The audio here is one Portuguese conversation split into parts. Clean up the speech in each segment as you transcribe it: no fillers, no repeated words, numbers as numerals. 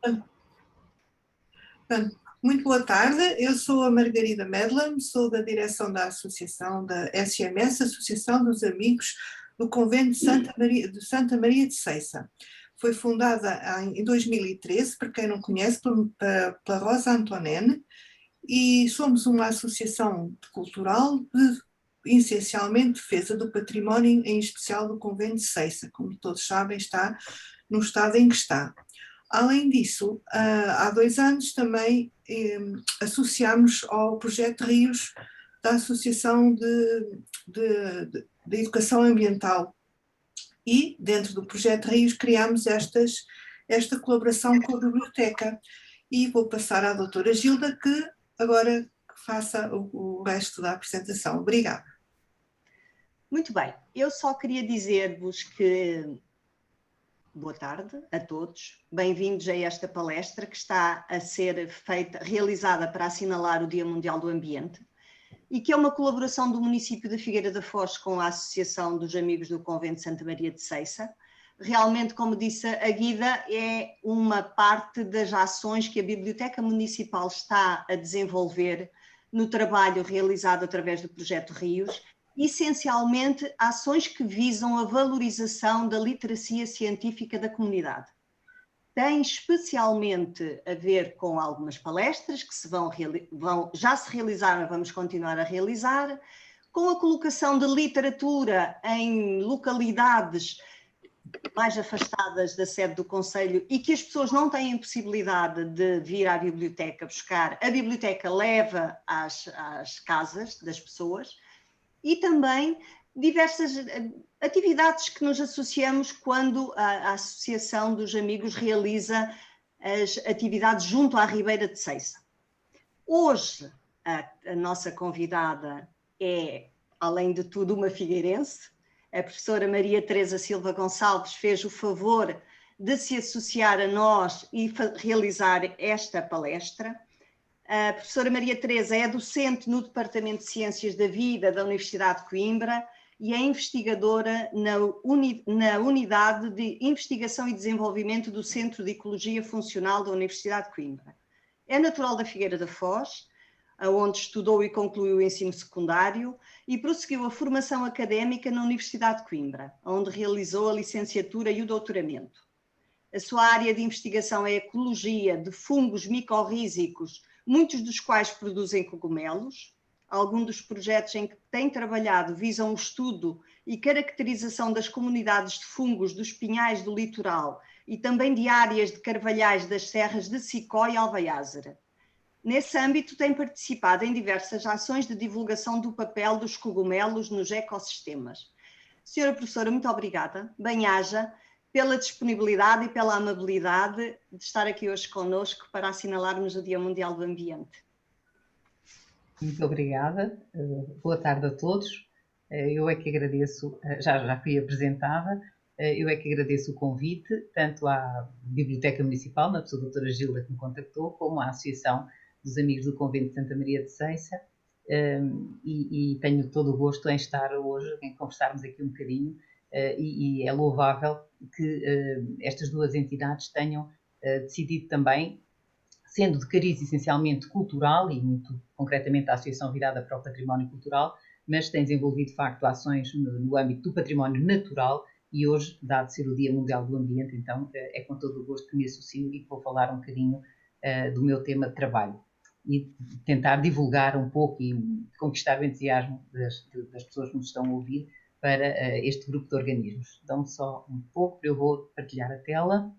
Portanto, muito boa tarde, eu sou a Margarida Medlam, sou da direção da associação da SMS, Associação dos Amigos do Convento de Santa Maria de Ceiça. Foi fundada em 2013, para quem não conhece, pela Rosa Antonene, e somos uma associação cultural de, essencialmente, defesa do património, em especial do Convento de Ceiça, como todos sabem, está no estado em que está. Além disso, há 2 anos também associámos ao Projeto Rios da Associação de Educação Ambiental e, dentro do Projeto Rios, criámos esta colaboração com a biblioteca. E vou passar à doutora Gilda, que agora faça o resto da apresentação. Obrigada. Muito bem, eu só queria dizer-vos que boa tarde a todos, bem-vindos a esta palestra que está a ser realizada para assinalar o Dia Mundial do Ambiente e que é uma colaboração do município de Figueira da Foz com a Associação dos Amigos do Convento de Santa Maria de Ceiça. Realmente, como disse a Guida, é uma parte das ações que a Biblioteca Municipal está a desenvolver no trabalho realizado através do Projeto Rios, essencialmente ações que visam a valorização da literacia científica da comunidade. Tem especialmente a ver com algumas palestras que já se realizaram, vamos continuar a realizar, com a colocação de literatura em localidades mais afastadas da sede do Conselho e que as pessoas não têm possibilidade de vir à biblioteca buscar. A biblioteca leva às casas das pessoas. E também diversas atividades que nos associamos quando a Associação dos Amigos realiza as atividades junto à Ribeira de Ceiça. Hoje, a nossa convidada é, além de tudo, uma figueirense. A professora Maria Teresa Silva Gonçalves fez o favor de se associar a nós e realizar esta palestra. A professora Maria Teresa é docente no Departamento de Ciências da Vida da Universidade de Coimbra e é investigadora na Unidade de Investigação e Desenvolvimento do Centro de Ecologia Funcional da Universidade de Coimbra. É natural da Figueira da Foz, onde estudou e concluiu o ensino secundário e prosseguiu a formação académica na Universidade de Coimbra, onde realizou a licenciatura e o doutoramento. A sua área de investigação é a ecologia de fungos micorrízicos, muitos dos quais produzem cogumelos. Alguns dos projetos em que tem trabalhado visam o estudo e caracterização das comunidades de fungos dos pinhais do litoral e também de áreas de carvalhais das serras de Sicó e Alvaiázere. Nesse âmbito, tem participado em diversas ações de divulgação do papel dos cogumelos nos ecossistemas. Senhora professora, muito obrigada. Bem-aja pela disponibilidade e pela amabilidade de estar aqui hoje connosco para assinalarmos o Dia Mundial do Ambiente. Muito obrigada. Boa tarde a todos. Eu é que agradeço, já fui apresentada, eu é que agradeço o convite, tanto à Biblioteca Municipal, na pessoa da doutora Gilda que me contactou, como à Associação dos Amigos do Convento de Santa Maria de Ceiça, e tenho todo o gosto em estar hoje, em conversarmos aqui um bocadinho, e é louvável que estas duas entidades tenham decidido também, sendo de cariz essencialmente cultural e muito concretamente a Associação virada para o Património Cultural, mas tem desenvolvido de facto ações no âmbito do património natural e hoje, dado ser o Dia Mundial do Ambiente, então é com todo o gosto que me associo e que vou falar um bocadinho do meu tema de trabalho e tentar divulgar um pouco e conquistar o entusiasmo das pessoas que nos estão a ouvir para este grupo de organismos. Dão-me só um pouco, eu vou partilhar a tela.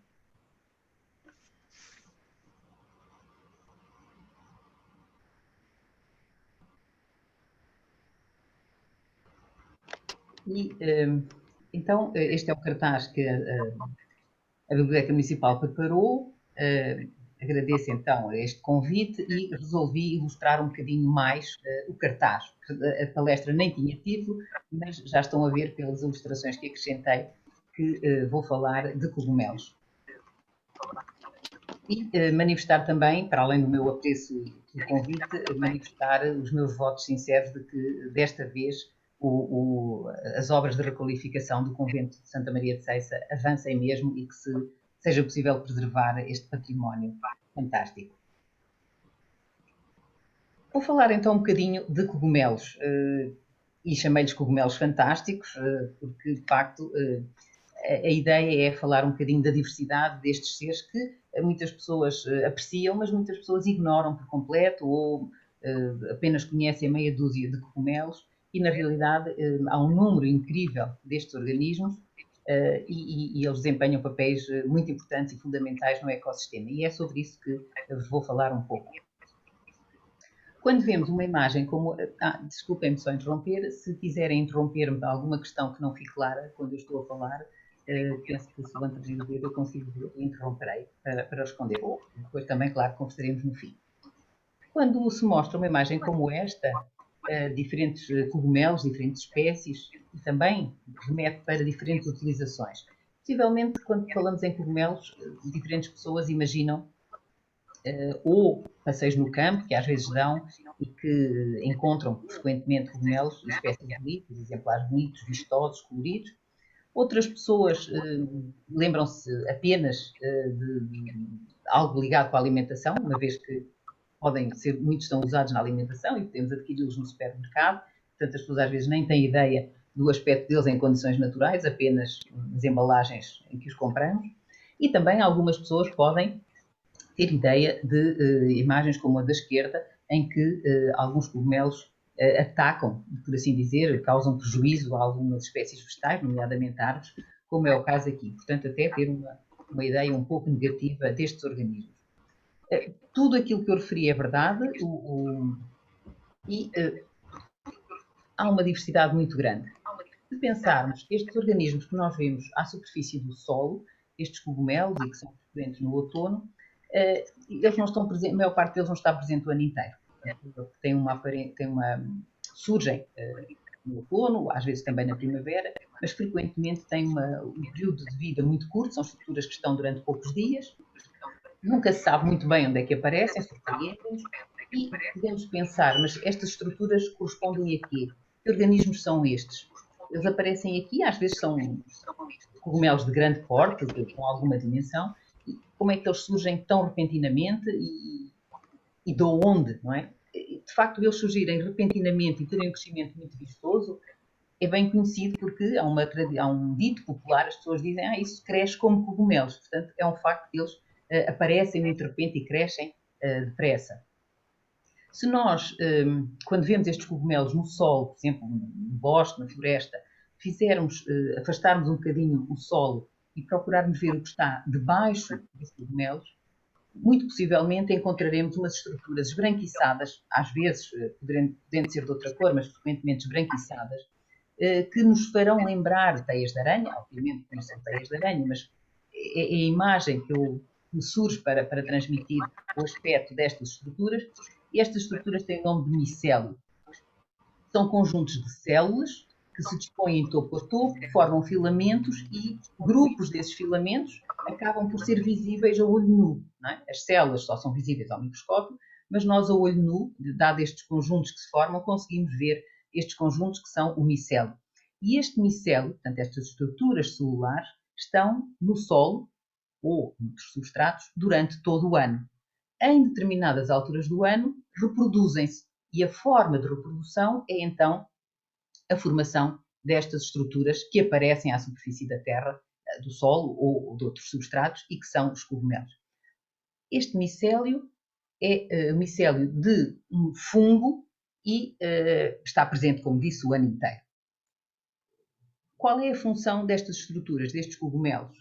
E, então, este é o cartaz que a Biblioteca Municipal preparou. Agradeço então este convite e resolvi ilustrar um bocadinho mais o cartaz. A palestra nem tinha título, mas já estão a ver pelas ilustrações que acrescentei que vou falar de cogumelos. E manifestar também, para além do meu apreço do convite, manifestar os meus votos sinceros de que desta vez as obras de requalificação do Convento de Santa Maria de Ceiça avancem mesmo e que se seja possível preservar este património fantástico. Vou falar então um bocadinho de cogumelos, e chamei-lhes cogumelos fantásticos, porque de facto a ideia é falar um bocadinho da diversidade destes seres que muitas pessoas apreciam, mas muitas pessoas ignoram por completo ou apenas conhecem meia dúzia de cogumelos, e na realidade há um número incrível destes organismos e eles desempenham papéis muito importantes e fundamentais no ecossistema, e é sobre isso que vos vou falar um pouco. Quando vemos uma imagem como... desculpem-me só interromper, se quiserem interromper-me de alguma questão que não fique clara quando eu estou a falar, penso que se levantarem o dedo eu consigo ver e interromperei para responder. Ou depois também, claro, conversaremos no fim. Quando se mostra uma imagem como esta, diferentes cogumelos, diferentes espécies, e também remete para diferentes utilizações. Possivelmente, quando falamos em cogumelos, diferentes pessoas imaginam ou passeios no campo, que às vezes dão e que encontram frequentemente cogumelos de espécies bonitas, exemplares bonitos, vistosos, coloridos. Outras pessoas lembram-se apenas de algo ligado com a alimentação, uma vez que muitos são usados na alimentação e podemos adquiri-los no supermercado. Portanto, as pessoas às vezes nem têm ideia do aspecto deles em condições naturais, apenas nas embalagens em que os compramos. E também algumas pessoas podem ter ideia de imagens como a da esquerda, em que alguns cogumelos atacam, por assim dizer, causam prejuízo a algumas espécies vegetais, nomeadamente árvores, como é o caso aqui. Portanto, até ter uma ideia um pouco negativa destes organismos. Tudo aquilo que eu referi é verdade e há uma diversidade muito grande. Se pensarmos que estes organismos que nós vemos à superfície do solo, estes cogumelos e que são frequentes no outono, eles não estão presentes, a maior parte deles não está presente o ano inteiro. Surgem no outono, às vezes também na primavera, mas frequentemente têm um período de vida muito curto, são estruturas que estão durante poucos dias, nunca se sabe muito bem onde é que aparecem, surpreendem-nos, e podemos pensar, mas estas estruturas correspondem a quê? Que organismos são estes? Eles aparecem aqui, às vezes são cogumelos de grande porte, com alguma dimensão, e como é que eles surgem tão repentinamente e de onde, não é? De facto, eles surgirem repentinamente e terem um crescimento muito vistoso é bem conhecido porque há um dito popular, as pessoas dizem isso cresce como cogumelos. Portanto, é um facto que eles aparecem muito de repente e crescem depressa. Se nós, quando vemos estes cogumelos no solo, por exemplo, no bosque, na floresta, afastarmos um bocadinho o solo e procurarmos ver o que está debaixo dos cogumelos, muito possivelmente encontraremos umas estruturas esbranquiçadas, às vezes podendo ser de outra cor, mas frequentemente esbranquiçadas, que nos farão lembrar teias de aranha. Obviamente não são teias de aranha, mas é a imagem que me surge para transmitir o aspecto destas estruturas. E estas estruturas têm o nome de micélio. São conjuntos de células que se dispõem em topo a topo, formam filamentos e grupos desses filamentos acabam por ser visíveis a olho nu. Não é? As células só são visíveis ao microscópio, mas nós a olho nu, dado estes conjuntos que se formam, conseguimos ver estes conjuntos que são o micélio. E este micélio, portanto, estas estruturas celulares, estão no solo ou nos substratos durante todo o ano. Em determinadas alturas do ano, reproduzem-se. E a forma de reprodução é, então, a formação destas estruturas que aparecem à superfície da terra, do solo ou de outros substratos e que são os cogumelos. Este micélio é o micélio de um fungo e está presente, como disse, o ano inteiro. Qual é a função destas estruturas, destes cogumelos?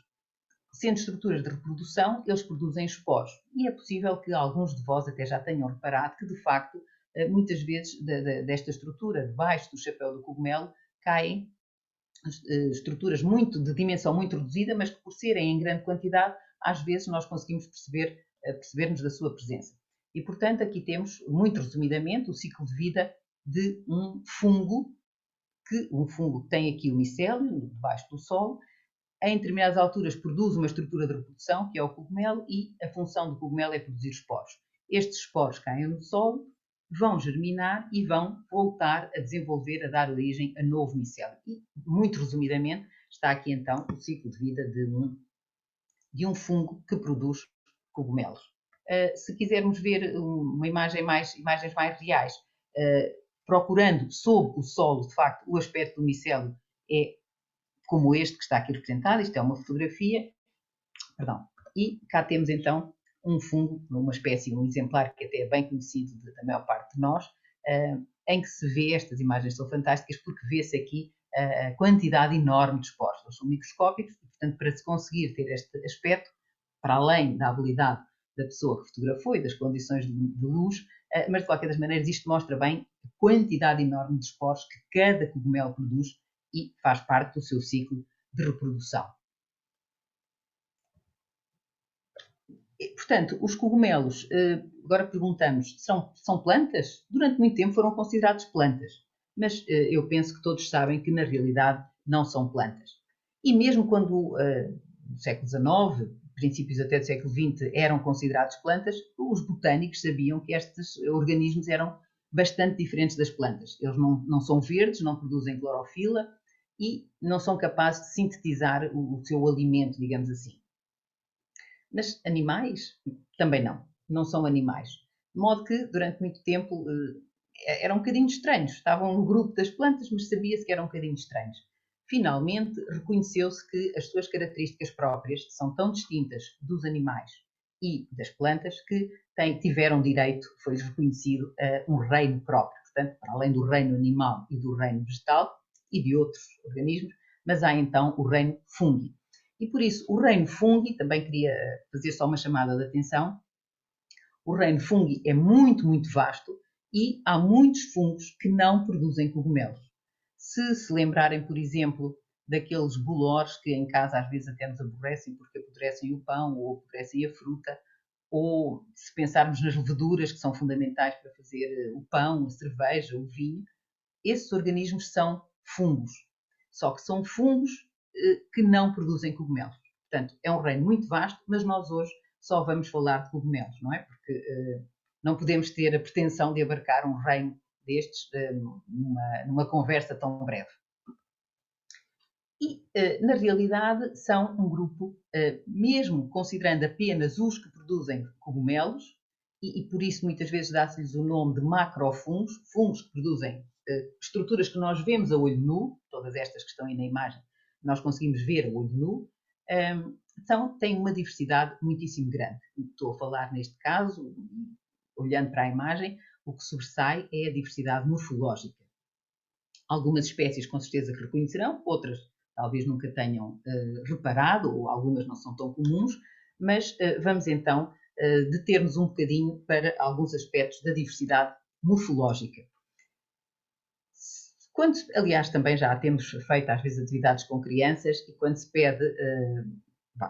Sendo estruturas de reprodução, eles produzem esporos. E é possível que alguns de vós até já tenham reparado que, de facto, muitas vezes desta estrutura, debaixo do chapéu do cogumelo, caem estruturas de dimensão muito reduzida, mas que por serem em grande quantidade, às vezes nós conseguimos perceber-nos da sua presença. E, portanto, aqui temos, muito resumidamente, o ciclo de vida de um fungo, que um fungo tem aqui o micélio, debaixo do solo, em determinadas alturas produz uma estrutura de reprodução, que é o cogumelo, e a função do cogumelo é produzir esporos. Estes esporos caem no solo, vão germinar e vão voltar a desenvolver, a dar origem a novo micélio. E, muito resumidamente, está aqui então o ciclo de vida de um de um fungo que produz cogumelos. Se quisermos ver imagens mais reais, procurando sob o solo, de facto, o aspecto do micélio é como este que está aqui representado. Isto é uma fotografia, perdão, e cá temos então um fungo, uma espécie, um exemplar que até é bem conhecido da maior parte de nós, em que se vê, estas imagens são fantásticas porque vê-se aqui a quantidade enorme de esporos. Eles são microscópicos e, portanto, para se conseguir ter este aspecto, para além da habilidade da pessoa que fotografou e das condições de luz, mas de qualquer das maneiras isto mostra bem a quantidade enorme de esporos que cada cogumelo produz e faz parte do seu ciclo de reprodução. Portanto, os cogumelos, agora perguntamos, são plantas? Durante muito tempo foram considerados plantas, mas eu penso que todos sabem que na realidade não são plantas. E mesmo quando no século XIX, princípios até do século XX, eram considerados plantas, os botânicos sabiam que estes organismos eram bastante diferentes das plantas. Eles não são verdes, não produzem clorofila e não são capazes de sintetizar o seu alimento, digamos assim. Mas animais? Também não são animais. De modo que, durante muito tempo, eram um bocadinho estranhos. Estavam no grupo das plantas, mas sabia-se que eram um bocadinho estranhos. Finalmente, reconheceu-se que as suas características próprias são tão distintas dos animais e das plantas que tiveram direito, foi-lhes reconhecido, a um reino próprio. Portanto, para além do reino animal e do reino vegetal e de outros organismos, mas há então o reino fungi. E por isso, o reino fungi, também queria fazer só uma chamada de atenção, o reino fungi é muito, muito vasto e há muitos fungos que não produzem cogumelos. Se lembrarem, por exemplo, daqueles bolores que em casa às vezes até nos aborrecem porque apodrecem o pão ou apodrecem a fruta, ou se pensarmos nas leveduras que são fundamentais para fazer o pão, a cerveja, o vinho, esses organismos são fungos. Só que são fungos que não produzem cogumelos. Portanto, é um reino muito vasto, mas nós hoje só vamos falar de cogumelos, não é? Porque não podemos ter a pretensão de abarcar um reino destes numa conversa tão breve. E, na realidade, são um grupo, mesmo considerando apenas os que produzem cogumelos, e por isso muitas vezes dá-se-lhes o nome de macrofungos, fungos que produzem estruturas que nós vemos a olho nu, todas estas que estão aí na imagem, nós conseguimos ver a olho nu, têm uma diversidade muitíssimo grande. Estou a falar neste caso, olhando para a imagem, o que sobressai é a diversidade morfológica. Algumas espécies com certeza que reconhecerão, outras talvez nunca tenham reparado, ou algumas não são tão comuns, mas vamos então deter-nos um bocadinho para alguns aspectos da diversidade morfológica. Aliás, também já temos feito às vezes atividades com crianças e quando se pede,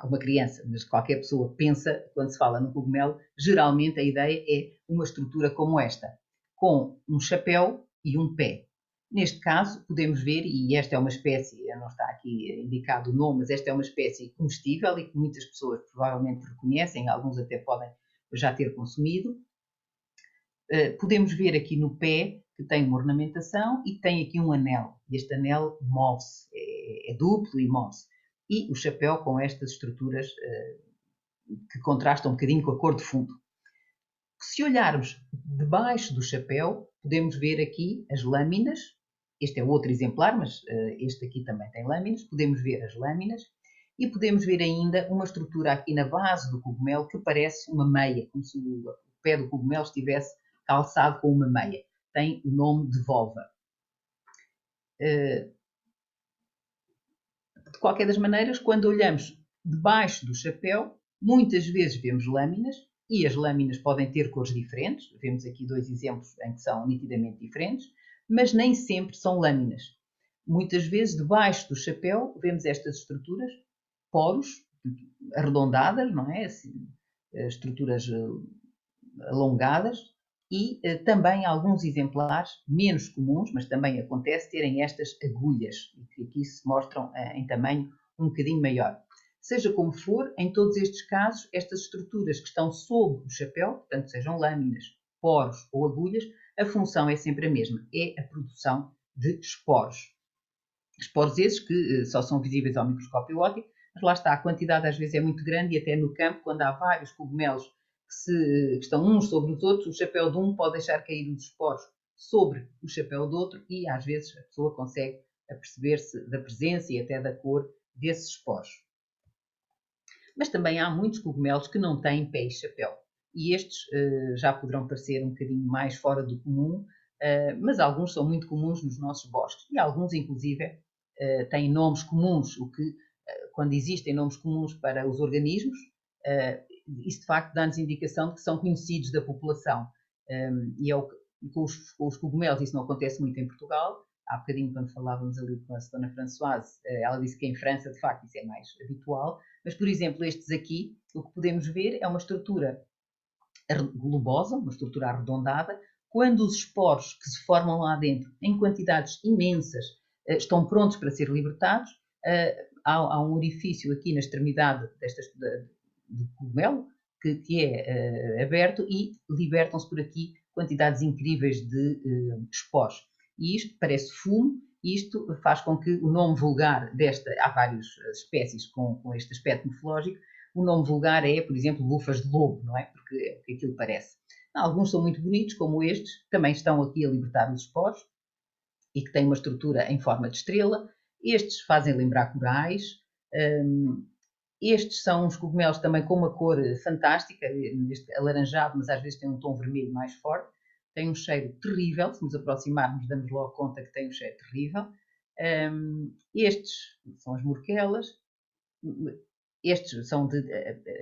uma criança, mas qualquer pessoa pensa, quando se fala no cogumelo, geralmente a ideia é uma estrutura como esta, com um chapéu e um pé. Neste caso, podemos ver, e esta é uma espécie, não está aqui indicado o nome, mas esta é uma espécie comestível e que muitas pessoas provavelmente reconhecem, alguns até podem já ter consumido. Podemos ver aqui no pé que tem uma ornamentação e tem aqui um anel. Este anel move-se, é duplo e move-se. E o chapéu com estas estruturas que contrastam um bocadinho com a cor de fundo. Se olharmos debaixo do chapéu, podemos ver aqui as lâminas. Este é outro exemplar, mas este aqui também tem lâminas. Podemos ver as lâminas e podemos ver ainda uma estrutura aqui na base do cogumelo que parece uma meia, como se o pé do cogumelo estivesse calçado com uma meia. Tem o nome de volva. De qualquer das maneiras, quando olhamos debaixo do chapéu, muitas vezes vemos lâminas e as lâminas podem ter cores diferentes. Vemos aqui dois exemplos em que são nitidamente diferentes, mas nem sempre são lâminas. Muitas vezes, debaixo do chapéu, vemos estas estruturas, poros, arredondadas, não é? Estruturas alongadas, e também alguns exemplares menos comuns, mas também acontece, terem estas agulhas, que aqui se mostram em tamanho um bocadinho maior. Seja como for, em todos estes casos, estas estruturas que estão sob o chapéu, portanto sejam lâminas, poros ou agulhas, a função é sempre a mesma, é a produção de esporos. Esporos esses que só são visíveis ao microscópio óptico, mas lá está, a quantidade às vezes é muito grande e até no campo, quando há vários cogumelos que estão uns sobre os outros, o chapéu de um pode deixar cair os esporos sobre o chapéu do outro e às vezes a pessoa consegue aperceber-se da presença e até da cor desses esporos. Mas também há muitos cogumelos que não têm pé e chapéu. E estes já poderão parecer um bocadinho mais fora do comum, mas alguns são muito comuns nos nossos bosques. E alguns, inclusive, têm nomes comuns, o que, quando existem nomes comuns para os organismos, isso de facto dá-nos indicação de que são conhecidos da população. E com os cogumelos isso não acontece muito em Portugal. Há bocadinho, quando falávamos ali com a Dona Françoise, ela disse que em França, de facto, isso é mais habitual. Mas, por exemplo, estes aqui, o que podemos ver é uma estrutura globosa, uma estrutura arredondada. Quando os esporos que se formam lá dentro, em quantidades imensas, estão prontos para ser libertados, há um orifício aqui na extremidade do cogumelo, que é aberto e libertam-se por aqui quantidades incríveis de esporos. E isto parece fumo, e isto faz com que o nome vulgar há várias espécies com este aspecto morfológico, o nome vulgar é, por exemplo, lufas de lobo, não é? Porque aquilo parece. Alguns são muito bonitos, como estes, que também estão aqui a libertar os esporos, e que têm uma estrutura em forma de estrela. Estes fazem lembrar corais. Estes são uns cogumelos também com uma cor fantástica, este alaranjado, mas às vezes tem um tom vermelho mais forte. Tem um cheiro terrível, se nos aproximarmos damos logo conta que tem um cheiro terrível. Estes são as morquelas. Estes são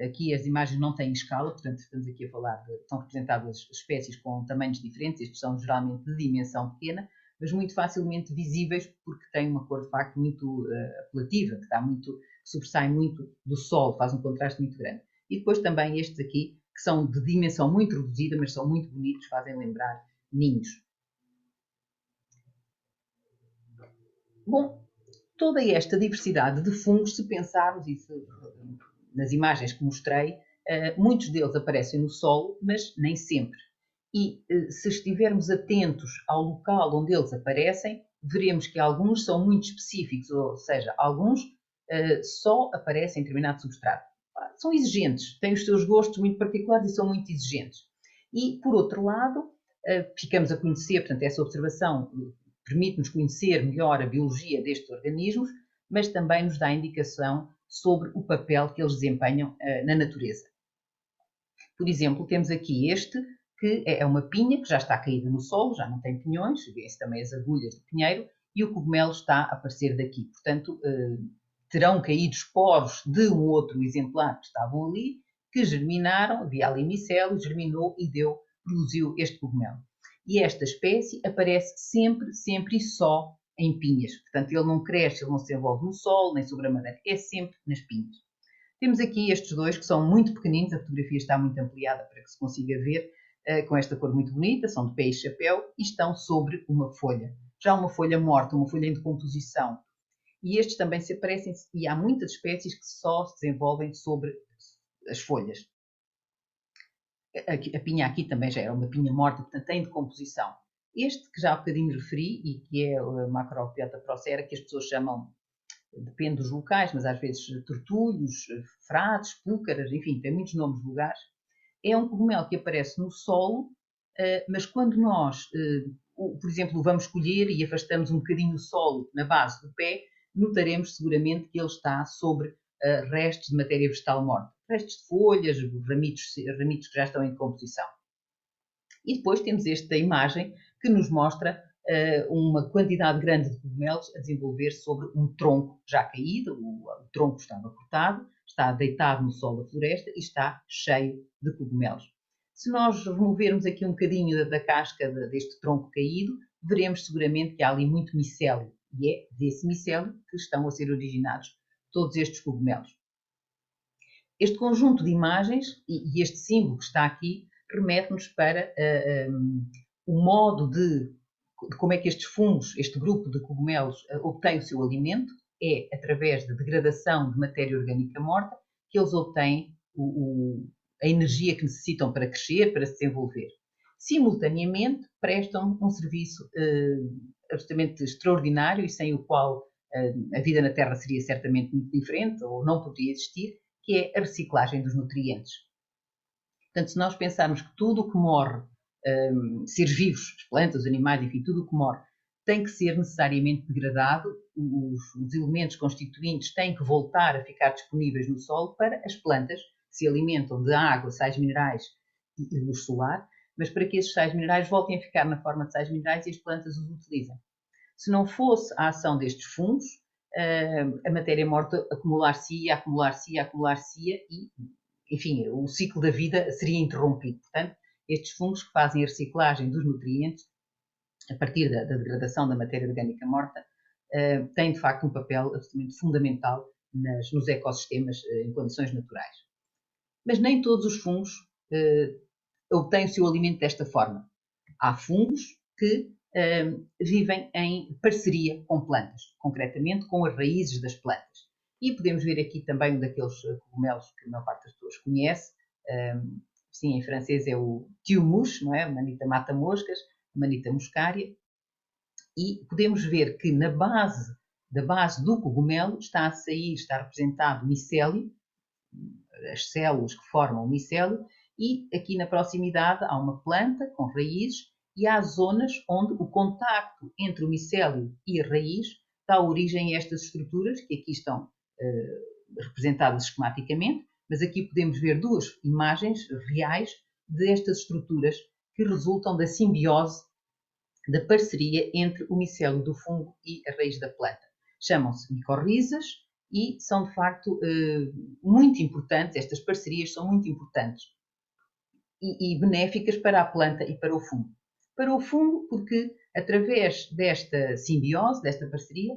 aqui as imagens não têm escala, portanto estamos aqui a falar estão representadas espécies com tamanhos diferentes. Estes são geralmente de dimensão pequena, mas muito facilmente visíveis porque têm uma cor de facto muito apelativa, que sobressai muito do solo, faz um contraste muito grande. E depois também estes aqui, que são de dimensão muito reduzida, mas são muito bonitos, fazem lembrar ninhos. Bom, toda esta diversidade de fungos, se pensarmos, nas imagens que mostrei, muitos deles aparecem no solo, mas nem sempre. E se estivermos atentos ao local onde eles aparecem, veremos que alguns são muito específicos, ou seja, alguns só aparecem em determinado substrato. São exigentes, têm os seus gostos muito particulares e são muito exigentes. E, por outro lado, ficamos a conhecer, portanto, essa observação permite-nos conhecer melhor a biologia destes organismos, mas também nos dá indicação sobre o papel que eles desempenham na natureza. Por exemplo, temos aqui este, que é uma pinha que já está caída no solo, já não tem pinhões, vê-se também as agulhas de pinheiro, e o cogumelo está a aparecer daqui. Portanto, terão caído esporos de um outro exemplar que estavam ali, que germinaram, havia ali micélio, germinou e produziu este cogumelo. E esta espécie aparece sempre e só em pinhas. Portanto, ele não cresce, ele não se envolve no solo, nem sobre a madeira, é sempre nas pinhas. Temos aqui estes dois que são muito pequeninos, a fotografia está muito ampliada para que se consiga ver, com esta cor muito bonita, são de pé e chapéu e estão sobre uma folha. Já uma folha morta, uma folha em decomposição. E estes também se aparecem, e há muitas espécies que só se desenvolvem sobre as folhas. A pinha aqui também já era uma pinha morta, portanto tem decomposição. Este que já há bocadinho referi, e que é a Macrobiota procera, que as pessoas chamam, depende dos locais, mas às vezes tortulhos, frades, púcaras, enfim, tem muitos nomes vulgares. É um cogumelo que aparece no solo, mas quando nós, por exemplo, vamos colher e afastamos um bocadinho o solo na base do pé, notaremos seguramente que ele está sobre restos de matéria vegetal morta. Restos de folhas, ramitos que já estão em decomposição. E depois temos esta imagem que nos mostra uma quantidade grande de cogumelos a desenvolver sobre um tronco já caído. O tronco estava cortado, está deitado no solo da floresta e está cheio de cogumelos. Se nós removermos aqui um bocadinho da casca deste tronco caído, veremos seguramente que há ali muito micélio. E é desse micélio que estão a ser originados todos estes cogumelos. Este conjunto de imagens e este símbolo que está aqui remete-nos para o modo de como é que estes fungos, este grupo de cogumelos, obtém o seu alimento. É através da degradação de matéria orgânica morta que eles obtêm a energia que necessitam para crescer, para se desenvolver. Simultaneamente, prestam um serviço absolutamente extraordinário e sem o qual a vida na Terra seria certamente muito diferente ou não poderia existir, que é a reciclagem dos nutrientes. Portanto, se nós pensarmos que tudo o que morre, seres vivos, as plantas, os animais, enfim, tudo o que morre, tem que ser necessariamente degradado, os elementos constituintes têm que voltar a ficar disponíveis no solo para as plantas que se alimentam de água, sais minerais e luz solar, mas para que esses sais minerais voltem a ficar na forma de sais minerais e as plantas os utilizem. Se não fosse a ação destes fungos, a matéria morta acumular-se-ia e, enfim, o ciclo da vida seria interrompido. Portanto, estes fungos que fazem a reciclagem dos nutrientes, a partir da degradação da matéria orgânica morta, têm de facto um papel absolutamente fundamental nos ecossistemas em condições naturais. Mas nem todos os fungos obtêm o seu alimento desta forma. Há fungos que vivem em parceria com plantas, concretamente com as raízes das plantas. E podemos ver aqui também um daqueles cogumelos que a maior parte das pessoas conhece. Sim, em francês é o tio-mouche, não é? Manita mata-moscas, Manita muscaria. E podemos ver que da base do cogumelo está representado o micélio, as células que formam o micélio, e aqui na proximidade há uma planta com raízes e há zonas onde o contacto entre o micélio e a raiz dá origem a estas estruturas que aqui estão representadas esquematicamente, mas aqui podemos ver duas imagens reais destas estruturas que resultam da simbiose, da parceria entre o micélio do fungo e a raiz da planta. Chamam-se micorrizas e são de facto muito importantes, estas parcerias são muito importantes e benéficas para a planta e para o fungo. Para o fungo, porque através desta simbiose, desta parceria,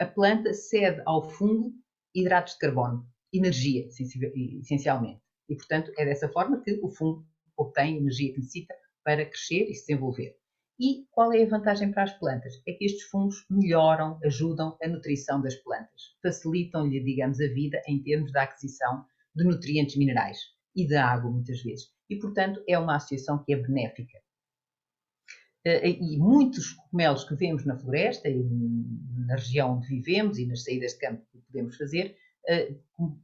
a planta cede ao fungo hidratos de carbono, energia, essencialmente. E, portanto, é dessa forma que o fungo obtém a energia que necessita para crescer e se desenvolver. E qual é a vantagem para as plantas? É que estes fungos melhoram, ajudam a nutrição das plantas, facilitam-lhe, digamos, a vida em termos da aquisição de nutrientes minerais e de água, muitas vezes. E, portanto, é uma associação que é benéfica. E muitos cogumelos que vemos na floresta e na região onde vivemos e nas saídas de campo que podemos fazer,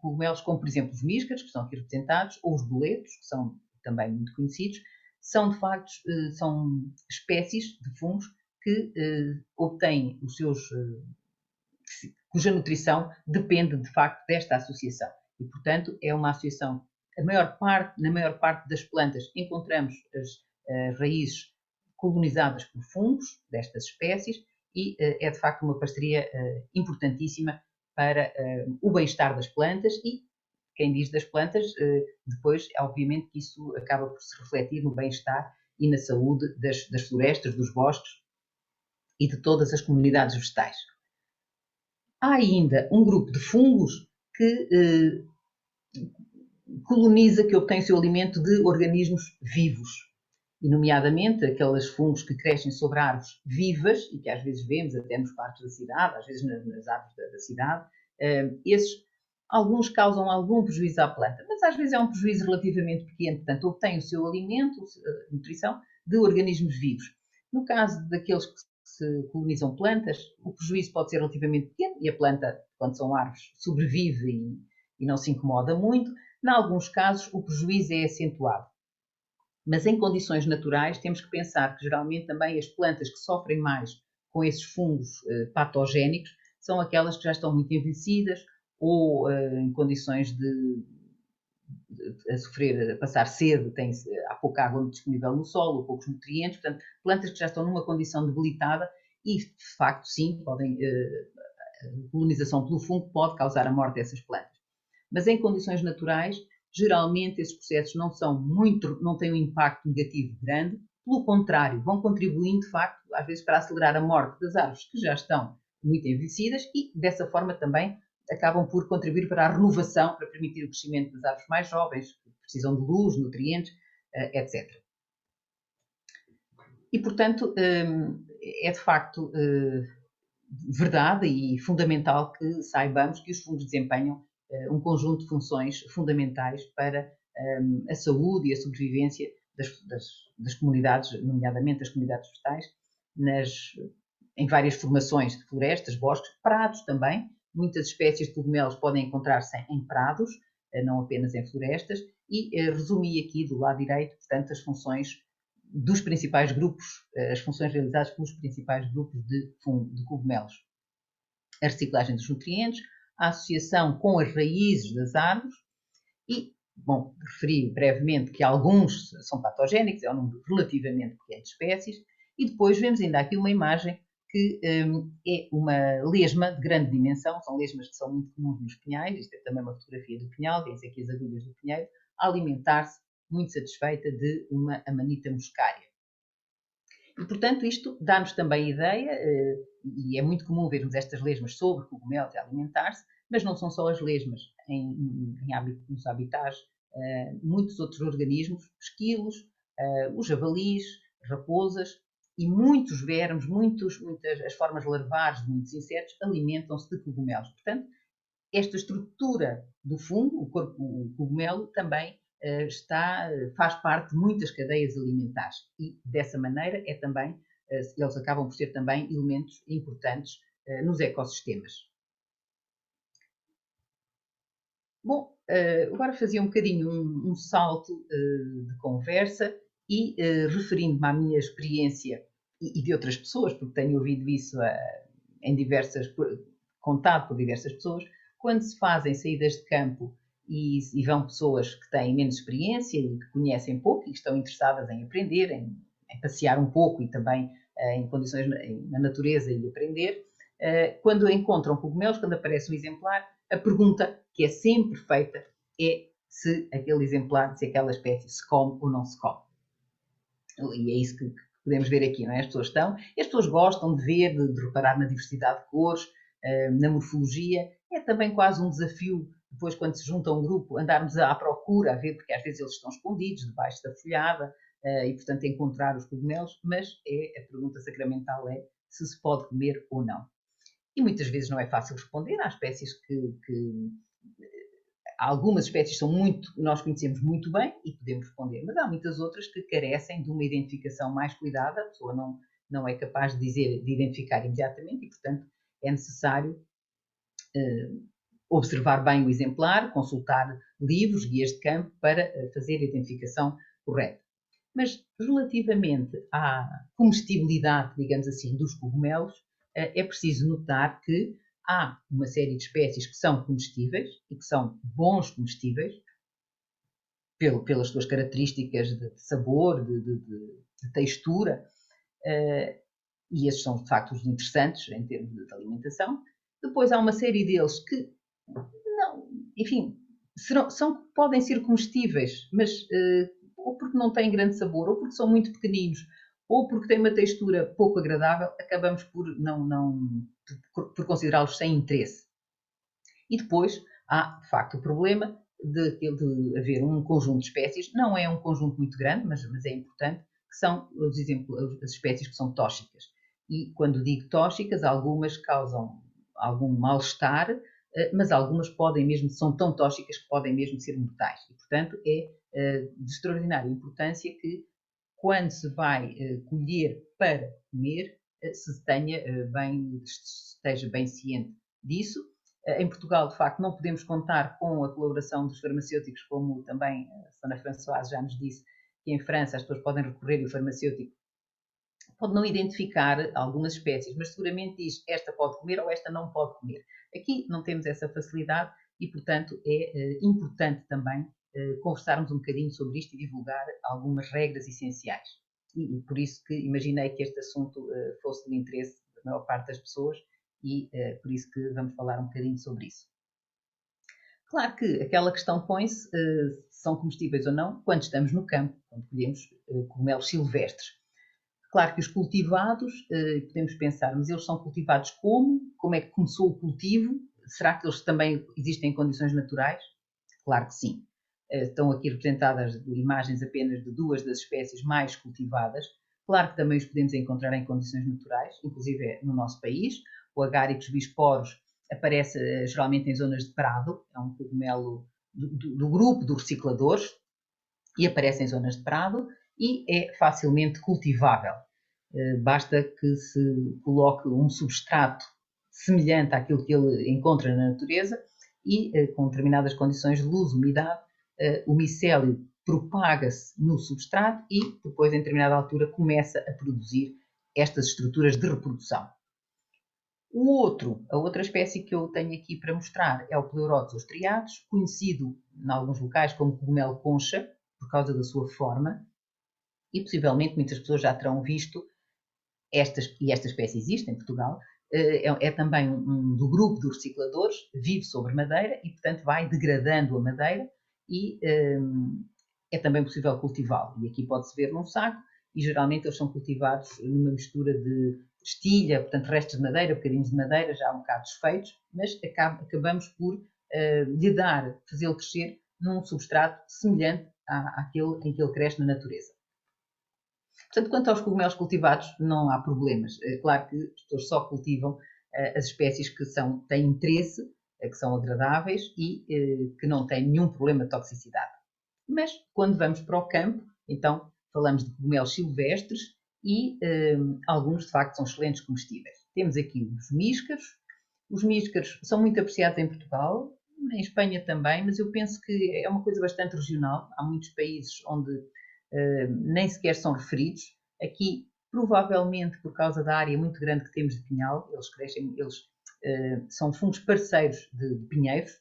cogumelos como, por exemplo, os míscaros, que são aqui representados, ou os boletos, que são também muito conhecidos, são de facto são espécies de fungos que obtêm os seus, cuja nutrição depende de facto desta associação. E, portanto, é uma associação, na maior parte das plantas encontramos as raízes colonizadas por fungos destas espécies e é de facto uma parceria importantíssima para o bem-estar das plantas e, quem diz das plantas, depois, obviamente, que isso acaba por se refletir no bem-estar e na saúde das florestas, dos bosques e de todas as comunidades vegetais. Há ainda um grupo de fungos que coloniza, que obtém o seu alimento de organismos vivos, e nomeadamente aqueles fungos que crescem sobre árvores vivas e que às vezes vemos até nos parques da cidade, às vezes nas árvores da cidade. Alguns causam algum prejuízo à planta, mas às vezes é um prejuízo relativamente pequeno, portanto obtém o seu alimento, a nutrição, de organismos vivos. No caso daqueles que se colonizam plantas, o prejuízo pode ser relativamente pequeno e a planta, quando são árvores, sobrevive e não se incomoda muito. Em alguns casos, o prejuízo é acentuado. Mas em condições naturais, temos que pensar que geralmente também as plantas que sofrem mais com esses fungos patogénicos são aquelas que já estão muito envelhecidas ou em condições a passar sede, há pouca água disponível no solo, ou poucos nutrientes, portanto, plantas que já estão numa condição debilitada e, de facto, sim, a colonização pelo fungo pode causar a morte dessas plantas. Mas em condições naturais, geralmente esses processos não têm um impacto negativo grande, pelo contrário, vão contribuindo, de facto, às vezes para acelerar a morte das árvores que já estão muito envelhecidas e, dessa forma, também acabam por contribuir para a renovação, para permitir o crescimento das árvores mais jovens, que precisam de luz, nutrientes, etc. E, portanto, é de facto verdade e fundamental que saibamos que os fungos desempenham um conjunto de funções fundamentais para a saúde e a sobrevivência das comunidades, nomeadamente das comunidades vegetais, em várias formações de florestas, bosques, prados também. Muitas espécies de cogumelos podem encontrar-se em prados, não apenas em florestas, e resumi aqui do lado direito, portanto, as funções dos principais grupos, as funções realizadas pelos principais grupos de cogumelos. A reciclagem dos nutrientes, a associação com as raízes das árvores e, bom, referi brevemente que alguns são patogénicos, é um número relativamente pequeno de espécies, e depois vemos ainda aqui uma imagem que é uma lesma de grande dimensão, são lesmas que são muito comuns nos pinhais, isto é também uma fotografia do pinhal, vêem aqui as agulhas do pinheiro, a alimentar-se muito satisfeita de uma amanita muscária. E, portanto, isto dá-nos também ideia, e é muito comum vermos estas lesmas sobre cogumelos a alimentar-se, mas não são só as lesmas. Nos habitats, muitos outros organismos, esquilos, os javalis, raposas e muitos vermes, as formas larvares de muitos insetos alimentam-se de cogumelos. Portanto, esta estrutura do fungo, o cogumelo, também faz parte de muitas cadeias alimentares e, dessa maneira, eles acabam por ser também elementos importantes nos ecossistemas. Bom, agora fazia um bocadinho um salto de conversa e referindo-me à minha experiência e de outras pessoas, porque tenho ouvido isso contado por diversas pessoas, quando se fazem saídas de campo e vão pessoas que têm menos experiência e que conhecem pouco e que estão interessadas em aprender, em passear um pouco e também em condições na natureza e aprender, quando encontram cogumelos, quando aparece um exemplar, a pergunta que é sempre feita é se aquele exemplar, se aquela espécie se come ou não se come. E é isso que podemos ver aqui, não é? As pessoas gostam de ver, de reparar na diversidade de cores, na morfologia. É também quase um desafio, depois quando se junta um grupo, andarmos à procura, a ver, porque às vezes eles estão escondidos debaixo da folhada e, portanto, encontrar os cogumelos, mas a pergunta sacramental é se pode comer ou não. E muitas vezes não é fácil responder. Há espécies algumas espécies nós conhecemos muito bem e podemos responder, mas há muitas outras que carecem de uma identificação mais cuidada, a pessoa não é capaz de identificar imediatamente e, portanto, é necessário observar bem o exemplar, consultar livros, guias de campo para fazer a identificação correta. Mas relativamente à comestibilidade, digamos assim, dos cogumelos, é preciso notar que há uma série de espécies que são comestíveis e que são bons comestíveis pelas suas características de sabor, de textura, e esses são de facto os interessantes em termos de alimentação. Depois há uma série deles que não, enfim, podem ser comestíveis, mas ou porque não têm grande sabor, ou porque são muito pequeninos, ou porque têm uma textura pouco agradável, acabamos por por considerá-los sem interesse. E depois há, de facto, o problema de haver um conjunto de espécies, não é um conjunto muito grande, mas é importante, que são as espécies que são tóxicas. E quando digo tóxicas, algumas causam algum mal-estar, mas algumas são tão tóxicas que podem mesmo ser mortais. E, portanto, é de extraordinária importância que, quando se vai colher para comer, se esteja bem ciente disso. Em Portugal, de facto, não podemos contar com a colaboração dos farmacêuticos, como também a Sra. Françoise já nos disse, que em França as pessoas podem recorrer e o farmacêutico pode não identificar algumas espécies, mas seguramente diz esta pode comer ou esta não pode comer. Aqui não temos essa facilidade e, portanto, é importante também conversarmos um bocadinho sobre isto e divulgar algumas regras essenciais. E por isso que imaginei que este assunto fosse do interesse da maior parte das pessoas e por isso que vamos falar um bocadinho sobre isso. Claro que aquela questão põe-se, são comestíveis ou não, quando estamos no campo, quando colhemos cogumelos silvestres. Claro que os cultivados, podemos pensar, mas eles são cultivados como? Como é que começou o cultivo? Será que eles também existem em condições naturais? Claro que sim. Estão aqui representadas imagens apenas de duas das espécies mais cultivadas. Claro que também os podemos encontrar em condições naturais, inclusive no nosso país. O Agaricus bisporus aparece geralmente em zonas de prado, é um cogumelo do grupo dos recicladores e aparece em zonas de prado e é facilmente cultivável. basta que se coloque um substrato semelhante àquilo que ele encontra na natureza e, com determinadas condições de luz, umidade, o micélio propaga-se no substrato e depois, em determinada altura, começa a produzir estas estruturas de reprodução. A outra espécie que eu tenho aqui para mostrar é o Pleurotus austriatus, conhecido em alguns locais como cogumelo concha, por causa da sua forma, e possivelmente muitas pessoas já terão visto esta espécie existe em Portugal, é também do grupo dos recicladores, vive sobre madeira e, portanto, vai degradando a madeira e é também possível cultivá-lo. E aqui pode-se ver num saco e geralmente eles são cultivados numa mistura de estilha, portanto, restos de madeira, bocadinhos de madeira, já um bocado desfeitos, mas acabamos por fazê-lo crescer num substrato semelhante àquele em que ele cresce na natureza. Portanto, quanto aos cogumelos cultivados, não há problemas. É claro que as pessoas só cultivam as espécies que têm interesse, que são agradáveis e que não têm nenhum problema de toxicidade. Mas, quando vamos para o campo, então falamos de cogumelos silvestres e alguns, de facto, são excelentes comestíveis. Temos aqui os míscaros. Os míscaros são muito apreciados em Portugal, em Espanha também, mas eu penso que é uma coisa bastante regional. Há muitos países onde nem sequer são referidos. Aqui, provavelmente por causa da área muito grande que temos de pinhal, são fungos parceiros de pinheiros,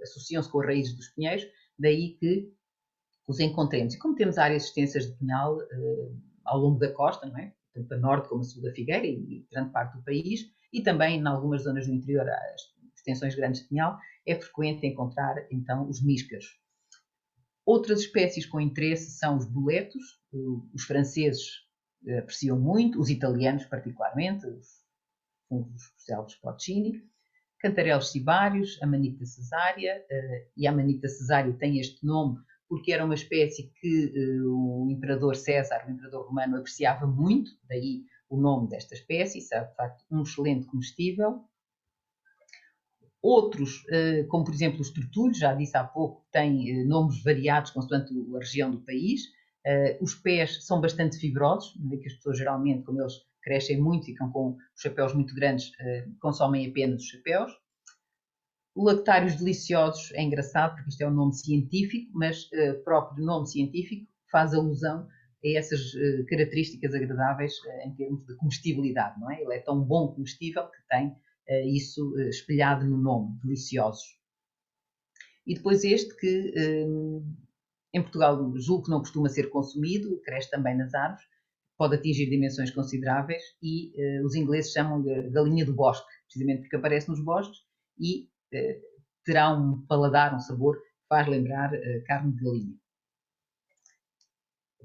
associam-se com as raízes dos pinheiros, daí que os encontremos. E como temos áreas extensas de pinhal ao longo da costa, não é? Tanto a norte como a sul da Figueira e grande parte do país, e também em algumas zonas do interior, as extensões grandes de pinhal, é frequente encontrar então os míscaros. Outras espécies com interesse são os boletos, os franceses apreciam muito, os italianos particularmente, os fungos especiais Porcini, cantarelos cibários, Amanita cesárea, e a Amanita cesárea tem este nome porque era uma espécie que o imperador César, o imperador romano, apreciava muito, daí o nome desta espécie, isso é de facto um excelente comestível. Outros, como por exemplo os tortulhos, já disse há pouco, têm nomes variados consoante a região do país. Os pés são bastante fibrosos, que as pessoas geralmente, como eles crescem muito, ficam com os chapéus muito grandes, consomem apenas os chapéus. Lactários deliciosos é engraçado, porque isto é um nome científico, mas o próprio nome científico faz alusão a essas características agradáveis em termos de comestibilidade, não é? Ele é tão bom comestível que tem isso espelhado no nome, deliciosos. E depois este que em Portugal julgo que não costuma ser consumido, cresce também nas árvores, pode atingir dimensões consideráveis e os ingleses chamam de galinha do bosque, precisamente porque aparece nos bosques e terá um paladar, um sabor que faz lembrar carne de galinha.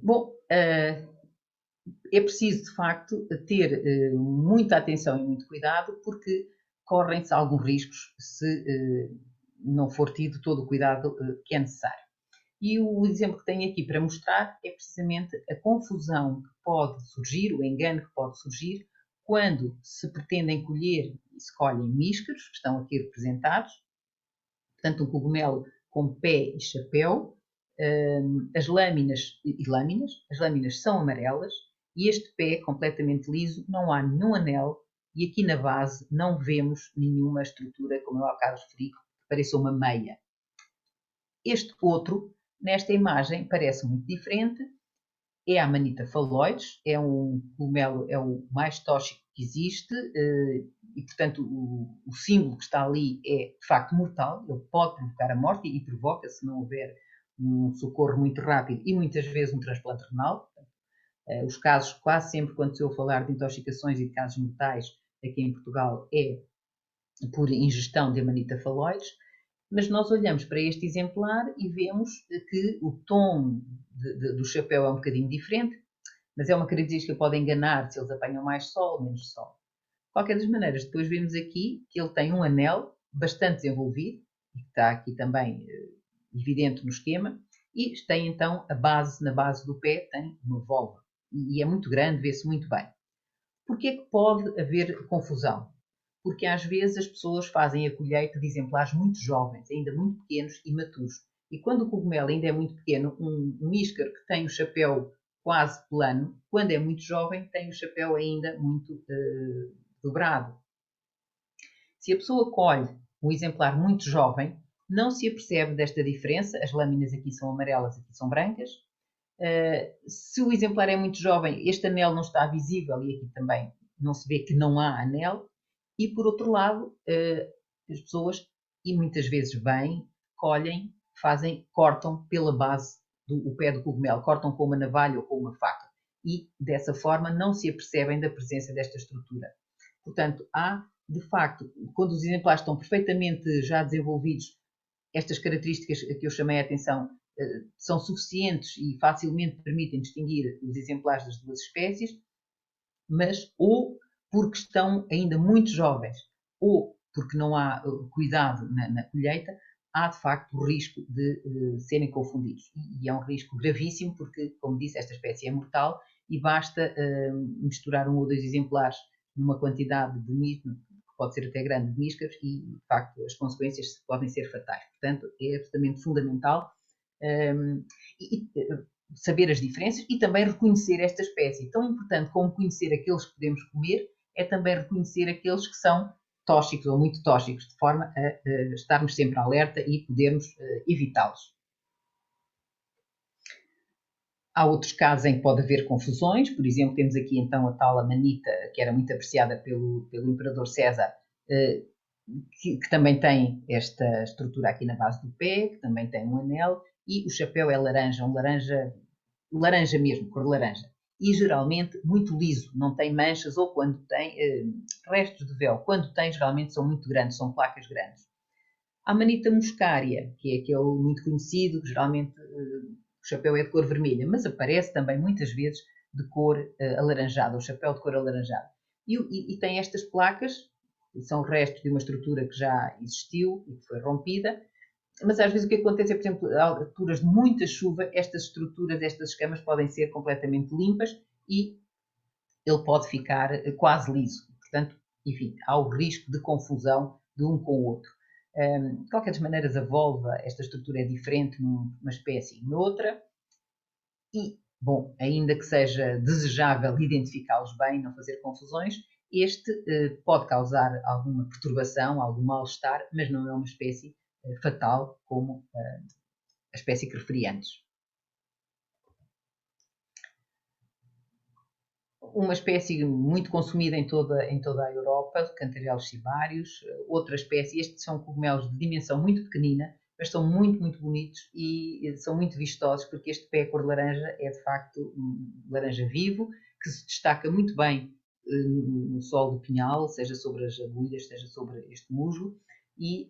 Bom, é preciso, de facto, ter muita atenção e muito cuidado, porque correm-se alguns riscos se não for tido todo o cuidado que é necessário. E o exemplo que tenho aqui para mostrar é precisamente a confusão que pode surgir, o engano que pode surgir, quando se pretendem colher e se colhem míscaros, que estão aqui representados, portanto um cogumelo com pé e chapéu, as lâminas são amarelas, e este pé completamente liso, não há nenhum anel e aqui na base não vemos nenhuma estrutura, como eu há bocado referi, que pareça uma meia. Este outro, nesta imagem, parece muito diferente, é a Amanita phalloides, é um cogumelo, é o mais tóxico que existe e, portanto, o símbolo que está ali é de facto mortal, ele pode provocar a morte e provoca se não houver um socorro muito rápido e muitas vezes um transplante renal. Os casos, quase sempre, quando se ouve falar de intoxicações e de casos mortais aqui em Portugal, é por ingestão de Amanita phalloides, mas nós olhamos para este exemplar e vemos que o tom do chapéu é um bocadinho diferente, mas é uma característica que pode enganar se eles apanham mais sol ou menos sol. De qualquer das maneiras, depois vemos aqui que ele tem um anel bastante desenvolvido, que está aqui também evidente no esquema, e tem então na base do pé, tem uma volva. E é muito grande, vê-se muito bem. Porquê é que pode haver confusão? Porque às vezes as pessoas fazem a colheita de exemplares muito jovens, ainda muito pequenos e maturos. E quando o cogumelo ainda é muito pequeno, um míscaro que tem o chapéu quase plano. Quando é muito jovem, tem o chapéu ainda muito dobrado. Se a pessoa colhe um exemplar muito jovem, não se apercebe desta diferença. As lâminas aqui são amarelas, aqui são brancas. Se o exemplar é muito jovem, este anel não está visível e aqui também não se vê que não há anel. E, por outro lado, as pessoas, e muitas vezes bem, colhem, cortam pela base do pé do cogumelo, cortam com uma navalha ou com uma faca. E, dessa forma, não se apercebem da presença desta estrutura. Portanto, há, de facto, quando os exemplares estão perfeitamente já desenvolvidos, estas características que eu chamei a atenção são suficientes e facilmente permitem distinguir os exemplares das duas espécies, mas ou porque estão ainda muito jovens ou porque não há cuidado na colheita, há de facto o risco de serem confundidos. E é um risco gravíssimo porque, como disse, esta espécie é mortal e basta misturar um ou dois exemplares numa quantidade de mistura, que pode ser até grande, de níscaros, e de facto as consequências podem ser fatais. Portanto, é absolutamente fundamental saber as diferenças e também reconhecer esta espécie. Tão importante como conhecer aqueles que podemos comer, é também reconhecer aqueles que são tóxicos ou muito tóxicos, de forma a estarmos sempre alerta e podermos evitá-los. Há outros casos em que pode haver confusões, por exemplo, temos aqui então a tal amanita, que era muito apreciada pelo imperador César, que também tem esta estrutura aqui na base do pé, que também tem um anel, e o chapéu é laranja, laranja mesmo, cor de laranja. E geralmente muito liso, não tem manchas, ou quando tem restos de véu. Quando tem, geralmente são muito grandes, são placas grandes. A amanita muscária, que é aquele muito conhecido, geralmente o chapéu é de cor vermelha, mas aparece também muitas vezes de cor alaranjada, o chapéu de cor alaranjada. E tem estas placas, que são restos de uma estrutura que já existiu e que foi rompida, mas às vezes o que acontece é, por exemplo, a alturas de muita chuva, estas estruturas, estas escamas podem ser completamente limpas e ele pode ficar quase liso. Portanto, enfim, há o risco de confusão de um com o outro. De qualquer das maneiras, a volva, esta estrutura é diferente numa espécie e noutra. E, bom, ainda que seja desejável identificá-los bem, não fazer confusões, este pode causar alguma perturbação, algum mal-estar, mas não é uma espécie fatal como a espécie que referi antes. Uma espécie muito consumida em toda a Europa, cantarelos cibários. Outra espécie, estes são cogumelos de dimensão muito pequenina, mas são muito, muito bonitos e são muito vistosos, porque este pé cor de laranja é de facto um laranja vivo, que se destaca muito bem no solo do pinhal, seja sobre as agulhas, seja sobre este musgo. E,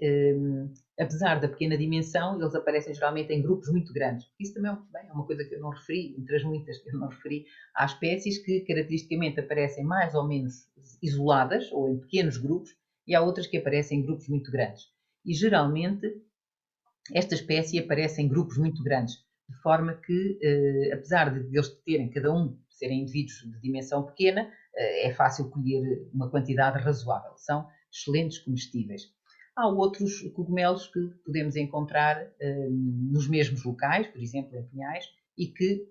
apesar da pequena dimensão, eles aparecem geralmente em grupos muito grandes. Isso também é uma coisa que eu não referi, entre as muitas que eu não referi. Há espécies que caracteristicamente aparecem mais ou menos isoladas, ou em pequenos grupos, e há outras que aparecem em grupos muito grandes. E geralmente esta espécie aparece em grupos muito grandes, de forma que, apesar de eles terem, cada um, serem indivíduos de dimensão pequena, é fácil colher uma quantidade razoável. São excelentes comestíveis. Há outros cogumelos que podemos encontrar nos mesmos locais, por exemplo, em pinhais, e que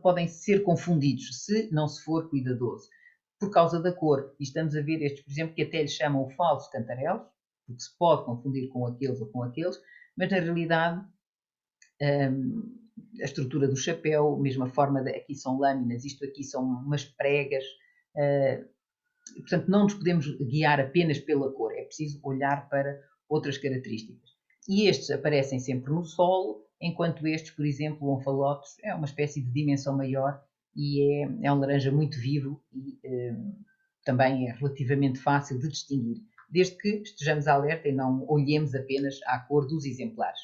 podem ser confundidos se não se for cuidadoso. Por causa da cor, e estamos a ver estes, por exemplo, que até lhes chamam o falso cantarelos, porque se pode confundir com aqueles ou com aqueles, mas na realidade a estrutura do chapéu, mesmo a forma aqui são lâminas, isto aqui são umas pregas. Portanto, não nos podemos guiar apenas pela cor, é preciso olhar para outras características. E estes aparecem sempre no solo, enquanto estes, por exemplo, o onfalotus, é uma espécie de dimensão maior e é um laranja muito vivo e também é relativamente fácil de distinguir, desde que estejamos alerta e não olhemos apenas à cor dos exemplares.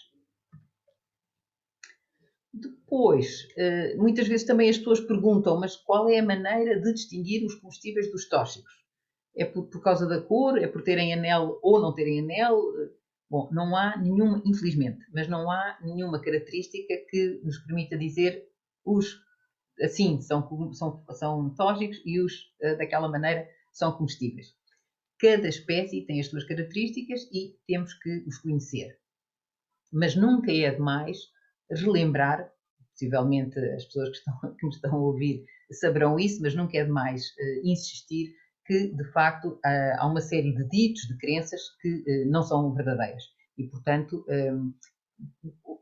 Depois, muitas vezes também as pessoas perguntam, mas qual é a maneira de distinguir os comestíveis dos tóxicos? É por causa da cor? É por terem anel ou não terem anel? Bom, não há nenhuma, infelizmente, mas não há nenhuma característica que nos permita dizer os assim são tóxicos e os daquela maneira são comestíveis. Cada espécie tem as suas características e temos que os conhecer. Mas nunca é demais relembrar, por possivelmente as pessoas que me estão a ouvir saberão isso, mas nunca é demais insistir que, de facto, há uma série de ditos, de crenças que não são verdadeiras. E, portanto,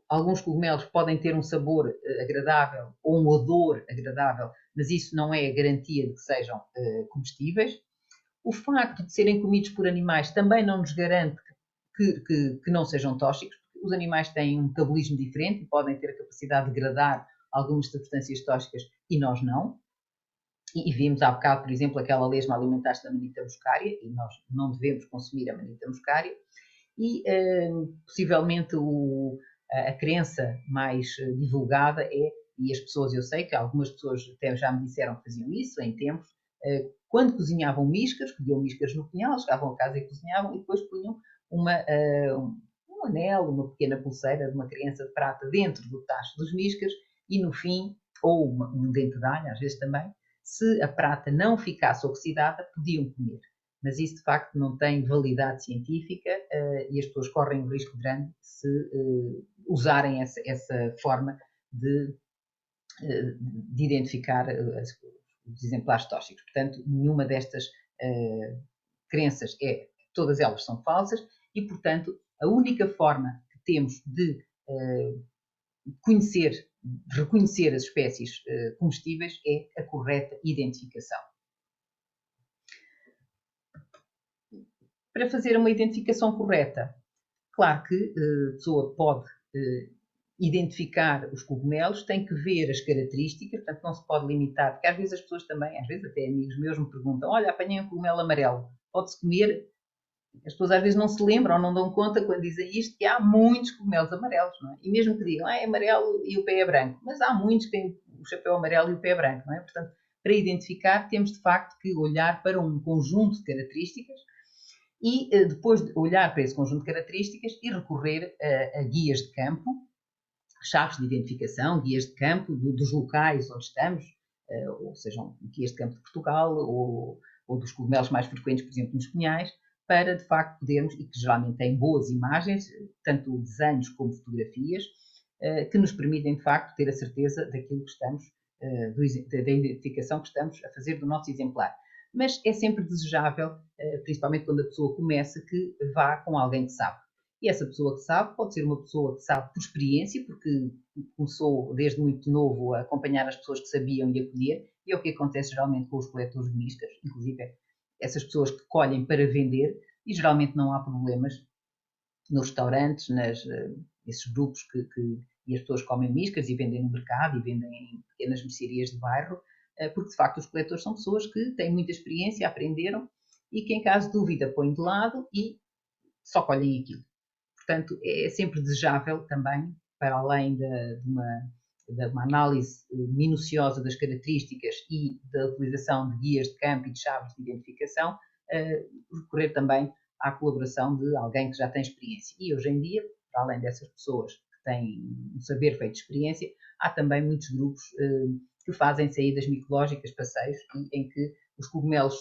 alguns cogumelos podem ter um sabor agradável ou um odor agradável, mas isso não é a garantia de que sejam comestíveis. O facto de serem comidos por animais também não nos garante que não sejam tóxicos, porque os animais têm um metabolismo diferente e podem ter a capacidade de degradar algumas substâncias tóxicas e nós não. E vimos há bocado, por exemplo, aquela lesma alimentar-se da manita muscária, e nós não devemos consumir a manita muscária. E possivelmente a crença mais divulgada é, e as pessoas, eu sei que algumas pessoas até já me disseram que faziam isso em tempos, quando cozinhavam miscas, colhiam miscas no punhal, chegavam a casa e cozinhavam, e depois punham um anel, uma pequena pulseira de uma criança de prata dentro do tacho dos miscas, e no fim, ou um dente de alho, às vezes também, se a prata não ficasse oxidada, podiam comer. Mas isso, de facto, não tem validade científica e as pessoas correm um risco grande se usarem essa forma de identificar os exemplares tóxicos. Portanto, nenhuma destas crenças todas elas são falsas e, portanto, a única forma que temos de reconhecer as espécies comestíveis é a correta identificação. Para fazer uma identificação correta, claro que a pessoa pode identificar os cogumelos, tem que ver as características, portanto não se pode limitar, porque às vezes as pessoas também, às vezes até amigos meus me perguntam, olha, apanhei um cogumelo amarelo, pode-se comer? As pessoas às vezes não se lembram ou não dão conta quando dizem isto, que há muitos cogumelos amarelos, não é? E mesmo que digam, é amarelo e o pé é branco, mas há muitos que têm o chapéu amarelo e o pé é branco, não é? Portanto, para identificar temos de facto que olhar para um conjunto de características e depois de olhar para esse conjunto de características e recorrer a guias de campo, chaves de identificação, guias de campo dos locais onde estamos, ou sejam guias de campo de Portugal ou dos cogumelos mais frequentes, por exemplo, nos punhais, para de facto podermos, e que geralmente têm boas imagens, tanto desenhos como fotografias, que nos permitem de facto ter a certeza daquilo que estamos, da identificação que estamos a fazer do nosso exemplar. Mas é sempre desejável, principalmente quando a pessoa começa, que vá com alguém que sabe. E essa pessoa que sabe pode ser uma pessoa que sabe por experiência, porque começou desde muito novo a acompanhar as pessoas que sabiam e a colher, e é o que acontece geralmente com os coletores de miscas, inclusive essas pessoas que colhem para vender, e geralmente não há problemas nos restaurantes, nesses grupos e as pessoas comem miscas e vendem no mercado e vendem em pequenas mercearias de bairro, porque de facto os coletores são pessoas que têm muita experiência, aprenderam e que em caso de dúvida põem de lado e só colhem aquilo. Portanto, é sempre desejável também, para além de uma análise minuciosa das características e da utilização de guias de campo e de chaves de identificação, recorrer também à colaboração de alguém que já tem experiência. E hoje em dia, para além dessas pessoas que têm um saber feito de experiência, há também muitos grupos que fazem saídas micológicas, passeios, em que os cogumelos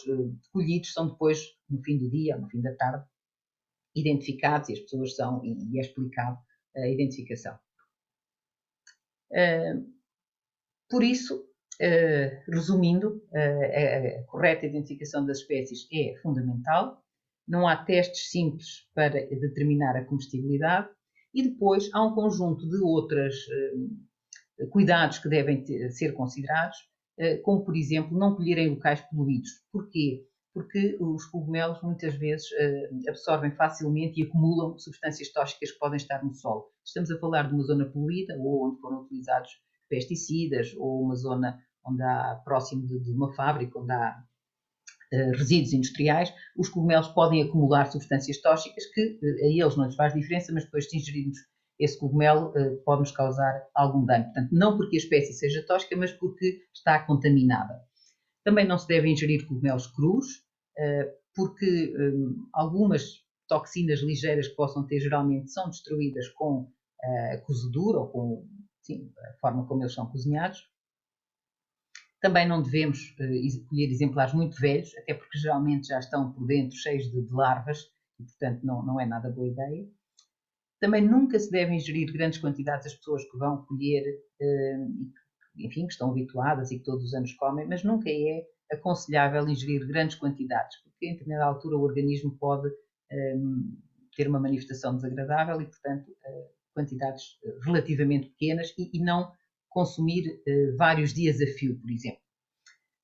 colhidos são depois, no fim do dia, no fim da tarde, identificados e as pessoas são, e é explicado a identificação. Por isso, resumindo, a correta identificação das espécies é fundamental, não há testes simples para determinar a comestibilidade e depois há um conjunto de outros cuidados que devem ser considerados, como por exemplo não colher em locais poluídos. Porquê? Porque os cogumelos muitas vezes absorvem facilmente e acumulam substâncias tóxicas que podem estar no solo. Estamos a falar de uma zona poluída ou onde foram utilizados pesticidas ou uma zona onde há próximo de uma fábrica, onde há resíduos industriais, os cogumelos podem acumular substâncias tóxicas que a eles não lhes faz diferença, mas depois se ingerirmos esse cogumelo pode-nos causar algum dano. Portanto, não porque a espécie seja tóxica, mas porque está contaminada. Também não se deve ingerir cogumelos crus, porque algumas toxinas ligeiras que possam ter geralmente são destruídas com a cozedura ou com a forma como eles são cozinhados. Também não devemos colher exemplares muito velhos, até porque geralmente já estão por dentro cheios de larvas e, portanto, não é nada boa ideia. Também nunca se deve ingerir grandes quantidades as pessoas que vão colher, enfim, que estão habituadas e que todos os anos comem, mas nunca é aconselhável ingerir grandes quantidades, porque em determinada altura o organismo pode ter uma manifestação desagradável e, portanto, quantidades relativamente pequenas e não consumir vários dias a fio, por exemplo.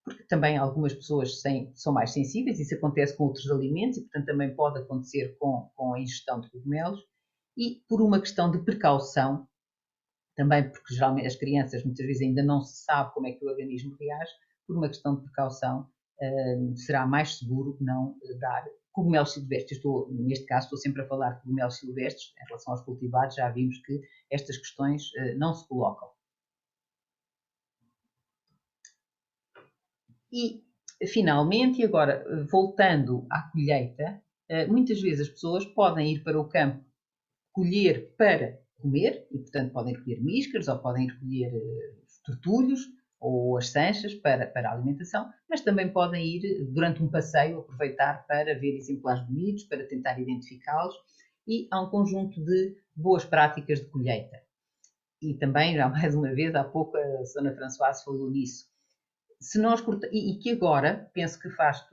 Porque também algumas pessoas são mais sensíveis, isso acontece com outros alimentos e, portanto, também pode acontecer com a ingestão de cogumelos. E por uma questão de precaução, também porque geralmente as crianças muitas vezes ainda não se sabe como é que o organismo reage, por uma questão de precaução, será mais seguro não dar cogumelos silvestres. Neste caso, estou sempre a falar de cogumelos silvestres, em relação aos cultivados, já vimos que estas questões não se colocam. E, finalmente, e agora voltando à colheita, muitas vezes as pessoas podem ir para o campo colher para comer, e portanto podem colher míscaros, ou podem ir colher tortulhos, ou as sanchas para a alimentação, mas também podem ir durante um passeio, aproveitar para ver exemplares bonitos, para tentar identificá-los, e há um conjunto de boas práticas de colheita. E também, já mais uma vez, há pouco a Sra. Françoise falou nisso. Se nós e que agora, penso que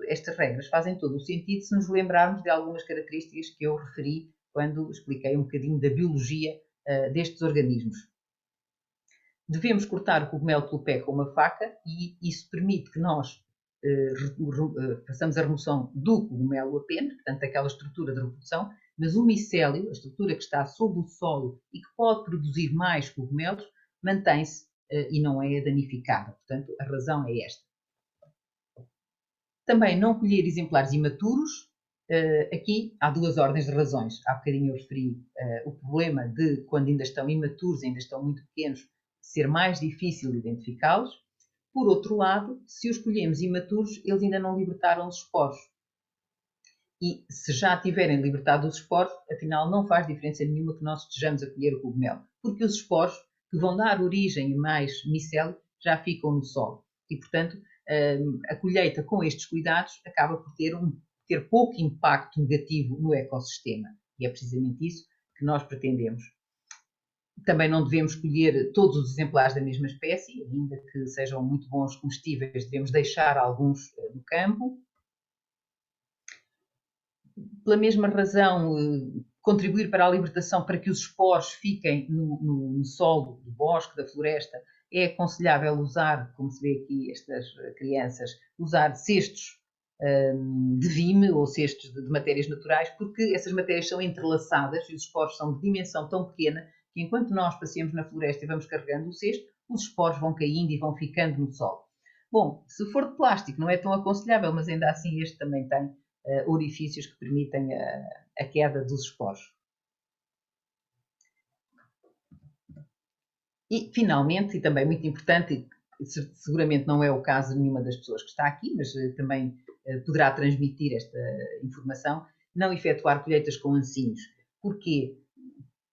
estas regras fazem todo o sentido se nos lembrarmos de algumas características que eu referi quando expliquei um bocadinho da biologia destes organismos. Devemos cortar o cogumelo pelo pé com uma faca e isso permite que nós façamos a remoção do cogumelo apenas, portanto, aquela estrutura de reprodução, mas o micélio, a estrutura que está sob o solo e que pode produzir mais cogumelos, mantém-se e não é danificada. Portanto, a razão é esta. Também não colher exemplares imaturos. Aqui há duas ordens de razões. Há bocadinho eu referi o problema de, quando ainda estão imaturos, ainda estão muito pequenos, ser mais difícil identificá-los. Por outro lado, se os colhemos imaturos, eles ainda não libertaram os esporos. E se já tiverem libertado os esporos, afinal não faz diferença nenhuma que nós estejamos a colher o cogumelo, porque os esporos que vão dar origem a mais micélio já ficam no solo. E, portanto, a colheita com estes cuidados acaba por ter pouco impacto negativo no ecossistema. E é precisamente isso que nós pretendemos. Também não devemos colher todos os exemplares da mesma espécie, ainda que sejam muito bons comestíveis, devemos deixar alguns no campo. Pela mesma razão, contribuir para a libertação, para que os esporos fiquem no solo do bosque, da floresta, é aconselhável usar, como se vê aqui estas crianças, usar cestos de vime ou cestos de matérias naturais, porque essas matérias são entrelaçadas e os esporos são de dimensão tão pequena que enquanto nós passeamos na floresta e vamos carregando o cesto, os esporos vão caindo e vão ficando no solo. Bom, se for de plástico não é tão aconselhável, mas ainda assim este também tem orifícios que permitem a queda dos esporos. E, finalmente, e também muito importante, e seguramente não é o caso de nenhuma das pessoas que está aqui, mas também poderá transmitir esta informação, não efetuar colheitas com ancinhos. Porquê?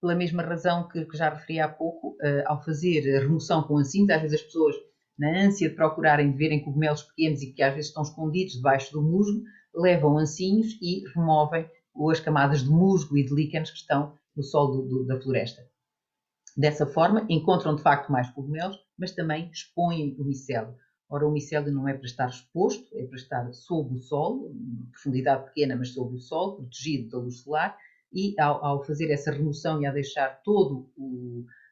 Pela mesma razão que já referi há pouco, ao fazer a remoção com ancinhos, às vezes as pessoas, na ânsia de procurarem de verem cogumelos pequenos e que às vezes estão escondidos debaixo do musgo, levam ancinhos e removem as camadas de musgo e de líquenes que estão no solo da floresta. Dessa forma, encontram de facto mais cogumelos, mas também expõem o micélio. Ora, o micélio não é para estar exposto, é para estar sob o sol, profundidade pequena, mas sob o sol, protegido da luz solar, e ao fazer essa remoção e a deixar toda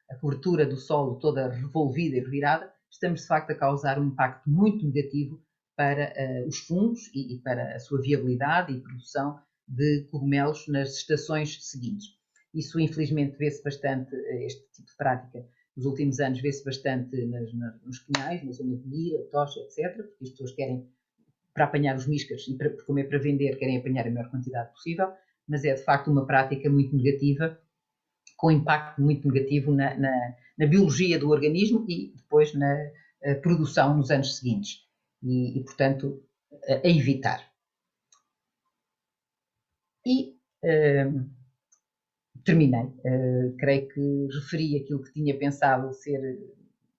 a cobertura do solo toda revolvida e revirada, estamos de facto a causar um impacto muito negativo para os fungos e para a sua viabilidade e produção de cogumelos nas estações seguintes. Isso, infelizmente, vê-se bastante, este tipo de prática, nos últimos anos, vê-se bastante nos quinhais, na zona de Mira, Tocha, etc., porque as pessoas querem, para apanhar os míscaros e para comer para vender, querem apanhar a maior quantidade possível, mas é, de facto, uma prática muito negativa, com impacto muito negativo na biologia do organismo e depois na produção nos anos seguintes. E portanto, a evitar. E terminei. Creio que referi aquilo que tinha pensado ser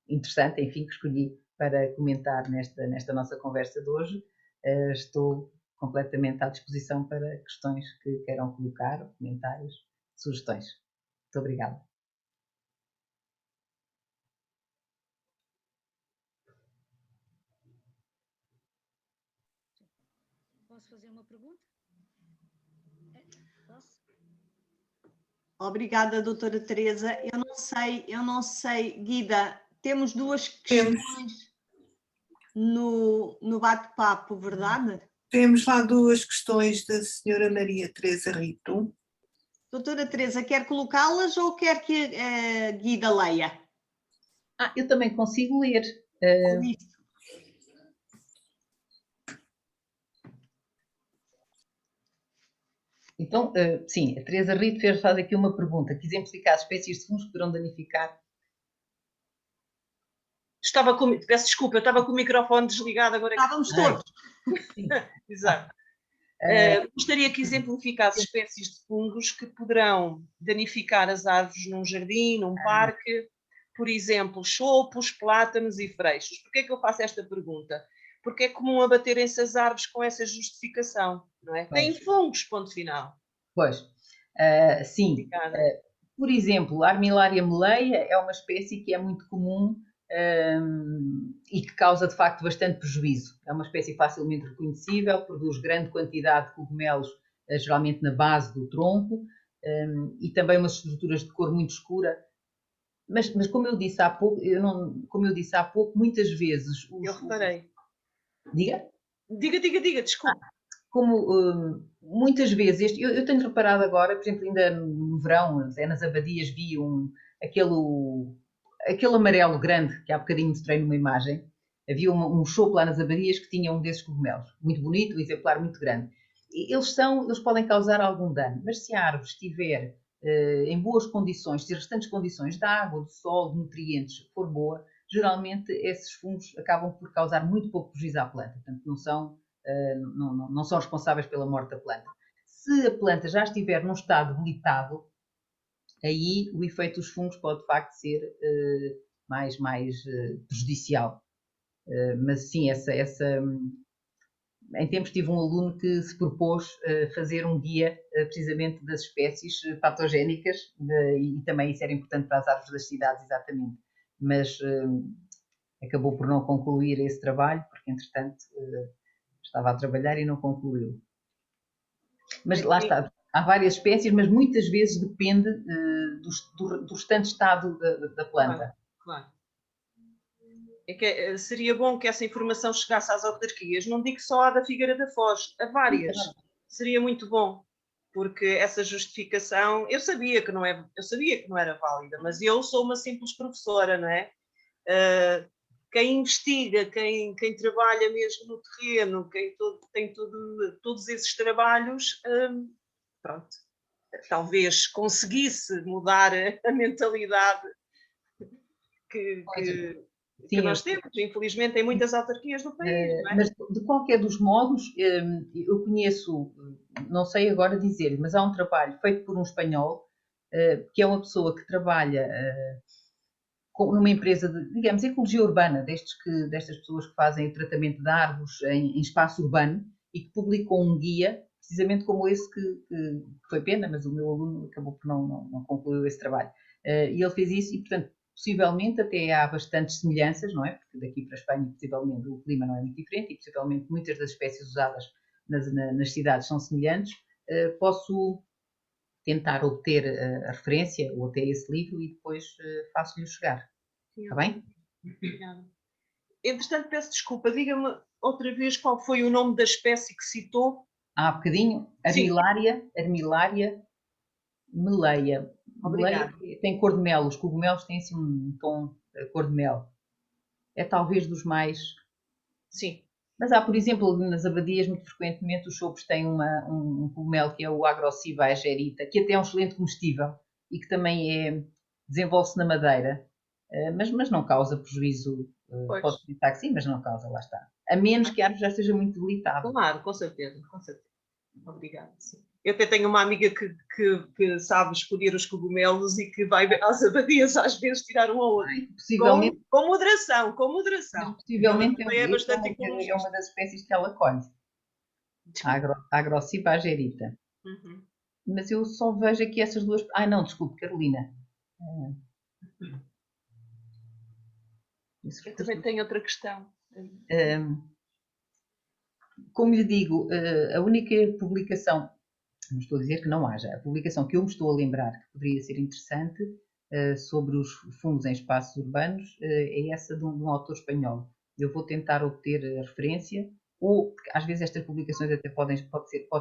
interessante, enfim, que escolhi para comentar nesta nossa conversa de hoje. Estou completamente à disposição para questões que queiram colocar, comentários, sugestões. Muito obrigada. Posso fazer uma pergunta? Posso? Obrigada, doutora Teresa. Eu não sei, Guida, temos duas questões no bate-papo, verdade? Temos lá duas questões da senhora Maria Teresa Rito. Doutora Teresa, quer colocá-las ou quer que a Guida leia? Eu também consigo ler. Então, sim, a Teresa Rito faz aqui uma pergunta. Quis exemplificar as espécies de fungos que poderão danificar. Peço desculpa, eu estava com o microfone desligado agora. Estávamos todos. Exato. Gostaria que exemplificasse espécies de fungos que poderão danificar as árvores num jardim, num parque, por exemplo, chopos, plátanos e freixos. Porquê é que eu faço esta pergunta? Porque é comum abaterem-se as árvores com essa justificação, não é? Têm fungos, ponto final. Pois, sim. Por exemplo, a Armillaria meleia é uma espécie que é muito comum e que causa de facto bastante prejuízo. É uma espécie facilmente reconhecível, produz grande quantidade de cogumelos, geralmente na base do tronco, e também umas estruturas de cor muito escura. Mas como eu disse há pouco, muitas vezes... Eu reparei. Diga? Diga, desculpa. Como muitas vezes, eu tenho reparado agora, por exemplo, ainda no verão, até nas abadias vi aquele amarelo grande, que há bocadinho mostrei numa imagem, havia um chopo lá nas abadias que tinha um desses cogumelos, muito bonito, um exemplar muito grande. Eles podem causar algum dano, mas se a árvore estiver em boas condições, se as restantes condições de água, de sol, de nutrientes for boa, geralmente esses fungos acabam por causar muito pouco prejuízo à planta, portanto não são responsáveis pela morte da planta. Se a planta já estiver num estado debilitado, aí o efeito dos fungos pode de facto ser mais prejudicial. Mas sim, em tempos tive um aluno que se propôs fazer um guia precisamente das espécies patogénicas e também isso era importante para as árvores das cidades, exatamente. Mas acabou por não concluir esse trabalho, porque entretanto estava a trabalhar e não concluiu. Mas lá está, há várias espécies, mas muitas vezes depende do restante estado da planta. Claro. Seria bom que essa informação chegasse às autarquias, não digo só à da Figueira da Foz, a várias. Seria muito bom, porque essa justificação, eu sabia que não era válida, mas eu sou uma simples professora, não é? Quem investiga, quem trabalha mesmo no terreno, quem tem todos esses trabalhos, pronto, talvez conseguisse mudar a mentalidade que nós temos, infelizmente, em muitas autarquias do país. Não é? Mas, de qualquer dos modos, eu conheço, não sei agora dizer, mas há um trabalho feito por um espanhol, que é uma pessoa que trabalha numa empresa de, digamos, ecologia urbana, destas pessoas que fazem o tratamento de árvores em espaço urbano e que publicou um guia, precisamente como esse que foi pena, mas o meu aluno acabou por não concluir esse trabalho. E ele fez isso e, portanto, possivelmente até há bastantes semelhanças, não é? Porque daqui para a Espanha, possivelmente, o clima não é muito diferente e, possivelmente, muitas das espécies usadas nas cidades são semelhantes. Posso tentar obter a referência ou até esse livro e depois faço-lhe chegar. Está bem? Obrigada. Entretanto, peço desculpa, diga-me outra vez qual foi o nome da espécie que citou. Há bocadinho, Armillaria meleia. Obrigada. Tem cor de mel, os cogumelos têm assim um tom cor de mel. É talvez dos mais... Sim. Mas há, por exemplo, nas abadias, muito frequentemente, os chopos têm um cogumelo que é o Agrosciba agerita, que até é um excelente comestível e que também desenvolve-se na madeira, mas não causa prejuízo. Pode pensar que sim, mas não causa, lá está. A menos que a árvore já esteja muito debilitada. Claro, com certeza. Obrigada. Sim. Eu até tenho uma amiga que sabe escolher os cogumelos e que vai às abadias às vezes tirar um ou outro. Possivelmente, com moderação. Possivelmente é bastante ecologista. É uma das espécies que ela colhe. A Agrosciba agerita. Uhum. mas eu só vejo aqui essas duas... Ai não, desculpe, Carolina. Eu também tenho outra questão. Como lhe digo, a única publicação, não estou a dizer que não haja, a publicação que eu me estou a lembrar que poderia ser interessante sobre os fundos em espaços urbanos é essa de um autor espanhol. Eu vou tentar obter a referência, ou porque às vezes estas publicações até pode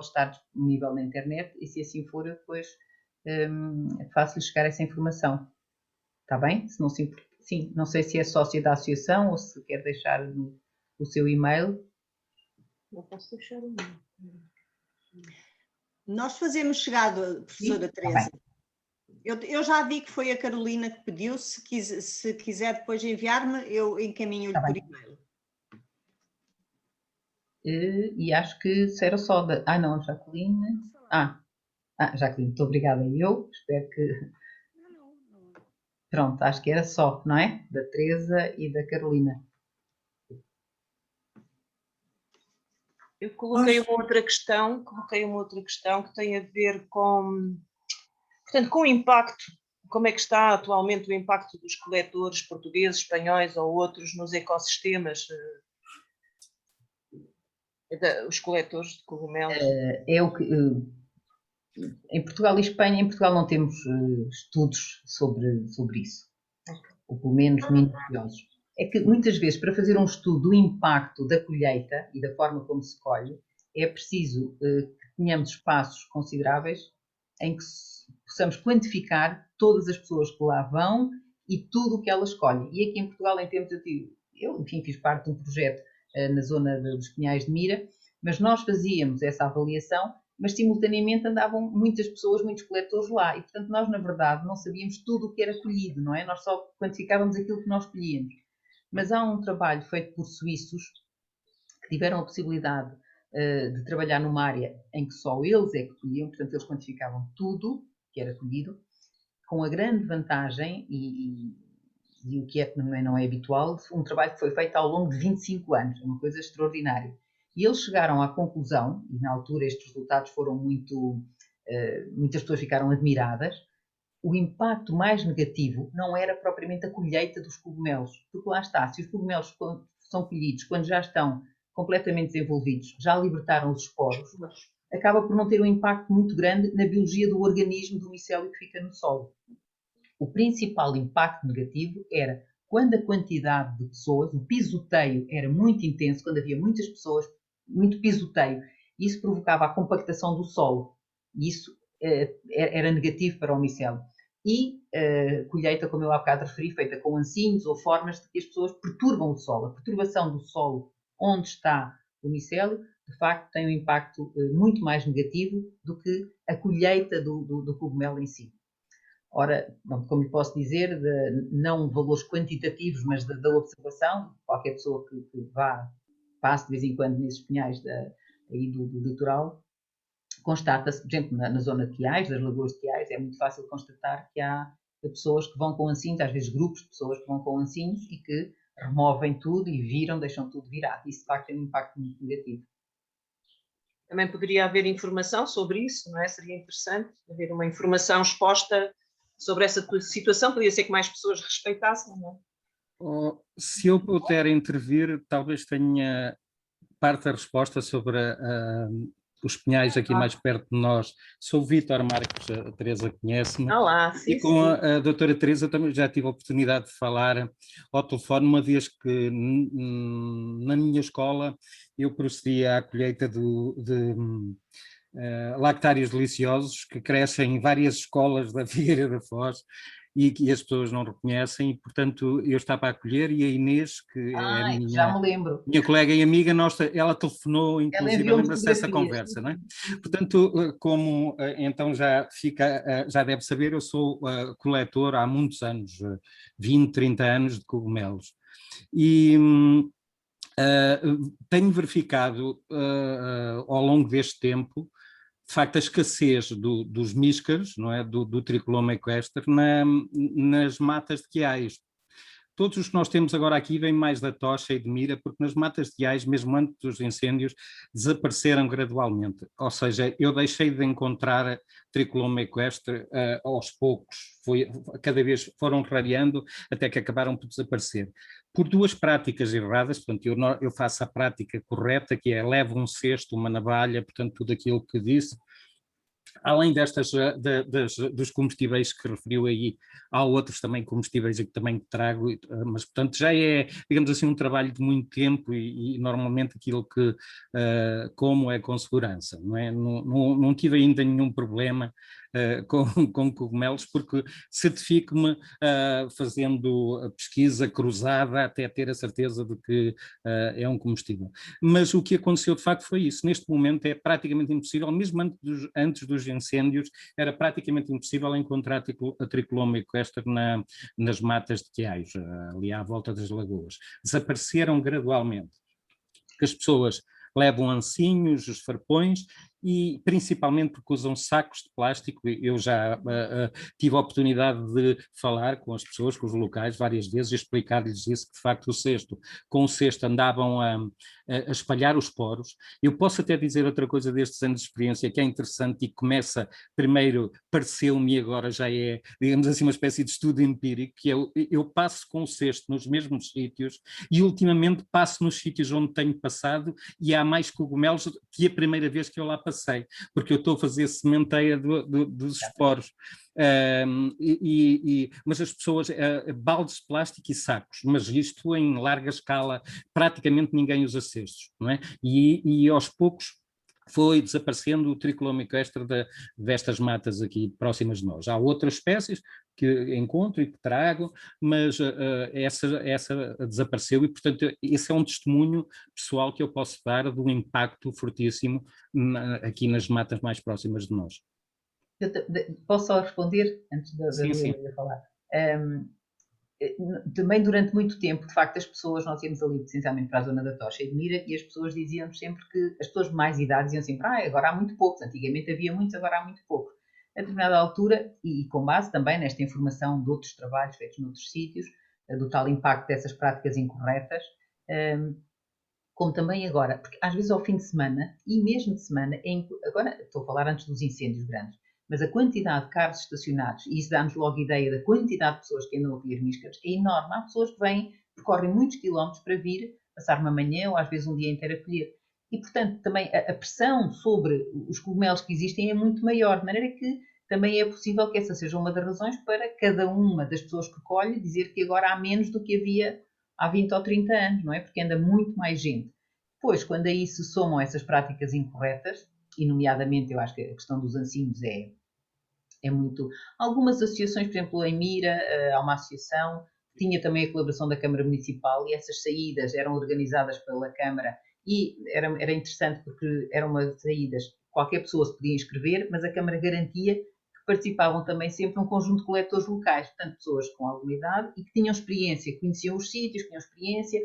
estar disponível na internet, e se assim for eu depois faço-lhe chegar essa informação. Está bem? Se não se importa. Sim, não sei se é sócio da associação ou se quer deixar o seu e-mail. Não posso deixar o meu. Nós fazemos chegar, professora Sim, Teresa. Eu já vi que foi a Carolina que pediu, se quiser depois enviar-me, eu encaminho-lhe por e-mail. E acho que era só da... Ah, não, Jacqueline. Jacqueline, muito obrigada. Eu espero que... Pronto, acho que era só, não é? Da Teresa e da Carolina. Eu coloquei uma outra questão que tem a ver com, portanto, com o impacto, como é que está atualmente o impacto dos coletores portugueses, espanhóis ou outros nos ecossistemas, os coletores de cogumelos. É o que... Em Portugal e Espanha, em Portugal não temos estudos sobre isso, ou pelo menos minuciosos. É que muitas vezes para fazer um estudo do impacto da colheita e da forma como se colhe, é preciso que tenhamos espaços consideráveis em que possamos quantificar todas as pessoas que lá vão e tudo o que elas colhem. E aqui em Portugal, em termos eu enfim, fiz parte de um projeto na zona dos Pinhais de Mira, mas nós fazíamos essa avaliação, mas simultaneamente andavam muitas pessoas, muitos coletores lá, e portanto nós na verdade não sabíamos tudo o que era colhido, não é? Nós só quantificávamos aquilo que nós colhíamos. Mas há um trabalho feito por suíços que tiveram a possibilidade de trabalhar numa área em que só eles é que colhiam, portanto eles quantificavam tudo que era colhido, com a grande vantagem, e o que é que não é habitual, um trabalho que foi feito ao longo de 25 anos, uma coisa extraordinária. E eles chegaram à conclusão, e na altura estes resultados foram muitas pessoas ficaram admiradas, o impacto mais negativo não era propriamente a colheita dos cogumelos, porque lá está, se os cogumelos são colhidos quando já estão completamente desenvolvidos, já libertaram os esporos, acaba por não ter um impacto muito grande na biologia do organismo do micélio que fica no solo. O principal impacto negativo era quando a quantidade de pessoas, o pisoteio era muito intenso, quando havia muitas pessoas, muito pisoteio, isso provocava a compactação do solo, e isso era negativo para o micélio. E colheita, como eu há bocado referi, feita com ancinhos ou formas de que as pessoas perturbam o solo. A perturbação do solo onde está o micélio, de facto, tem um impacto muito mais negativo do que a colheita do cogumelo em si. Ora, como lhe posso dizer, não valores quantitativos, mas da observação, qualquer pessoa que passe de vez em quando nesses pinhais aí do litoral, constata-se, por exemplo, na zona de Quiais, das lagoas de Quiais, é muito fácil constatar que há pessoas que vão com ancinhos, às vezes grupos de pessoas que vão com ancinhos e que removem tudo e deixam tudo virado. Isso, de facto, tem um impacto muito negativo. Também poderia haver informação sobre isso, não é? Seria interessante haver uma informação exposta sobre essa situação, poderia ser que mais pessoas respeitassem, não é? Se eu puder intervir, talvez tenha parte da resposta sobre os pinhais aqui mais perto de nós. Sou o Vítor Marques, a Teresa conhece-me. Olá, sim, e com a doutora Teresa também já tive a oportunidade de falar ao telefone, uma vez que na minha escola eu procedia à colheita de lactários deliciosos que crescem em várias escolas da Figueira da Foz e que as pessoas não reconhecem, e portanto eu estava a colher e a Inês, que é a minha colega e amiga, ela telefonou, inclusive, lembra-se dessa conversa, não é? Portanto, como então já deve saber, eu sou coletor há muitos anos, 20, 30 anos de cogumelos, e tenho verificado ao longo deste tempo, de facto, a escassez dos míscaros, não é? do Tricoloma equestre nas matas de Quiais. todos os que nós temos agora aqui vêm mais da tocha e de mira, porque nas matas de ais, mesmo antes dos incêndios, desapareceram gradualmente. Ou seja, eu deixei de encontrar Tricoloma equestre aos poucos, cada vez foram rareando até que acabaram por desaparecer. Por duas práticas erradas, portanto, eu faço a prática correta, que é levo um cesto, uma navalha, portanto, tudo aquilo que disse. Além dos combustíveis que referiu aí, há outros também combustíveis que também trago, mas portanto já é, digamos assim, um trabalho de muito tempo e normalmente aquilo que como é com segurança, não é? Não tive ainda nenhum problema com cogumelos, porque certifico-me fazendo a pesquisa cruzada até ter a certeza de que é um combustível. Mas o que aconteceu de facto foi isso. Neste momento é praticamente impossível, mesmo antes dos incêndios, era praticamente impossível encontrar a Tricoloma equestre nas matas de Queios, ali à volta das lagoas. Desapareceram gradualmente, porque as pessoas levam ancinhos, os farpões, e principalmente porque usam sacos de plástico. Eu já tive a oportunidade de falar com as pessoas, com os locais, várias vezes, e explicar-lhes isso, que de facto com o cesto andavam a espalhar os poros. Eu posso até dizer outra coisa destes anos de experiência que é interessante e começa, primeiro pareceu-me e agora já é, digamos assim, uma espécie de estudo empírico, que eu passo com o cesto nos mesmos sítios e ultimamente passo nos sítios onde tenho passado e há mais cogumelos que a primeira vez que eu lá passei, porque eu estou a fazer sementeia dos esporos. Mas as pessoas, baldes de plástico e sacos, mas isto em larga escala, praticamente ninguém usa cestos, não é? E aos poucos foi desaparecendo o Tricoloma equestre destas matas aqui próximas de nós. Há outras espécies que encontro e que trago, mas essa desapareceu e, portanto, esse é um testemunho pessoal que eu posso dar do impacto fortíssimo aqui nas matas mais próximas de nós. Posso só responder antes da Luísa falar? Também durante muito tempo, de facto, as pessoas, nós íamos ali essencialmente para a zona da Tocha e de Mira e as pessoas diziam sempre que, as pessoas de mais idade diziam sempre, agora há muito poucos, antigamente havia muitos, agora há muito poucos. A determinada altura, e com base também nesta informação de outros trabalhos feitos noutros sítios, do tal impacto dessas práticas incorretas, como também agora, porque às vezes ao fim de semana, e mesmo de semana, agora estou a falar antes dos incêndios grandes, mas a quantidade de carros estacionados, e isso dá-nos logo ideia da quantidade de pessoas que andam a colher míscaros, é enorme. Há pessoas que vêm, percorrem muitos quilómetros para vir, passar uma manhã ou às vezes um dia inteiro a colher. E, portanto, também a pressão sobre os cogumelos que existem é muito maior, de maneira que também é possível que essa seja uma das razões para cada uma das pessoas que colhe dizer que agora há menos do que havia há 20 ou 30 anos, não é? Porque anda muito mais gente. Depois, quando aí se somam essas práticas incorretas, e nomeadamente eu acho que a questão dos ancinhos é muito... Algumas associações, por exemplo, em Mira, há uma associação, tinha também a colaboração da Câmara Municipal e essas saídas eram organizadas pela Câmara e era interessante porque eram umas saídas, qualquer pessoa se podia inscrever, mas a Câmara garantia que participavam também sempre um conjunto de coletores locais, portanto pessoas com alguma idade e que tinham experiência, conheciam os sítios, tinham experiência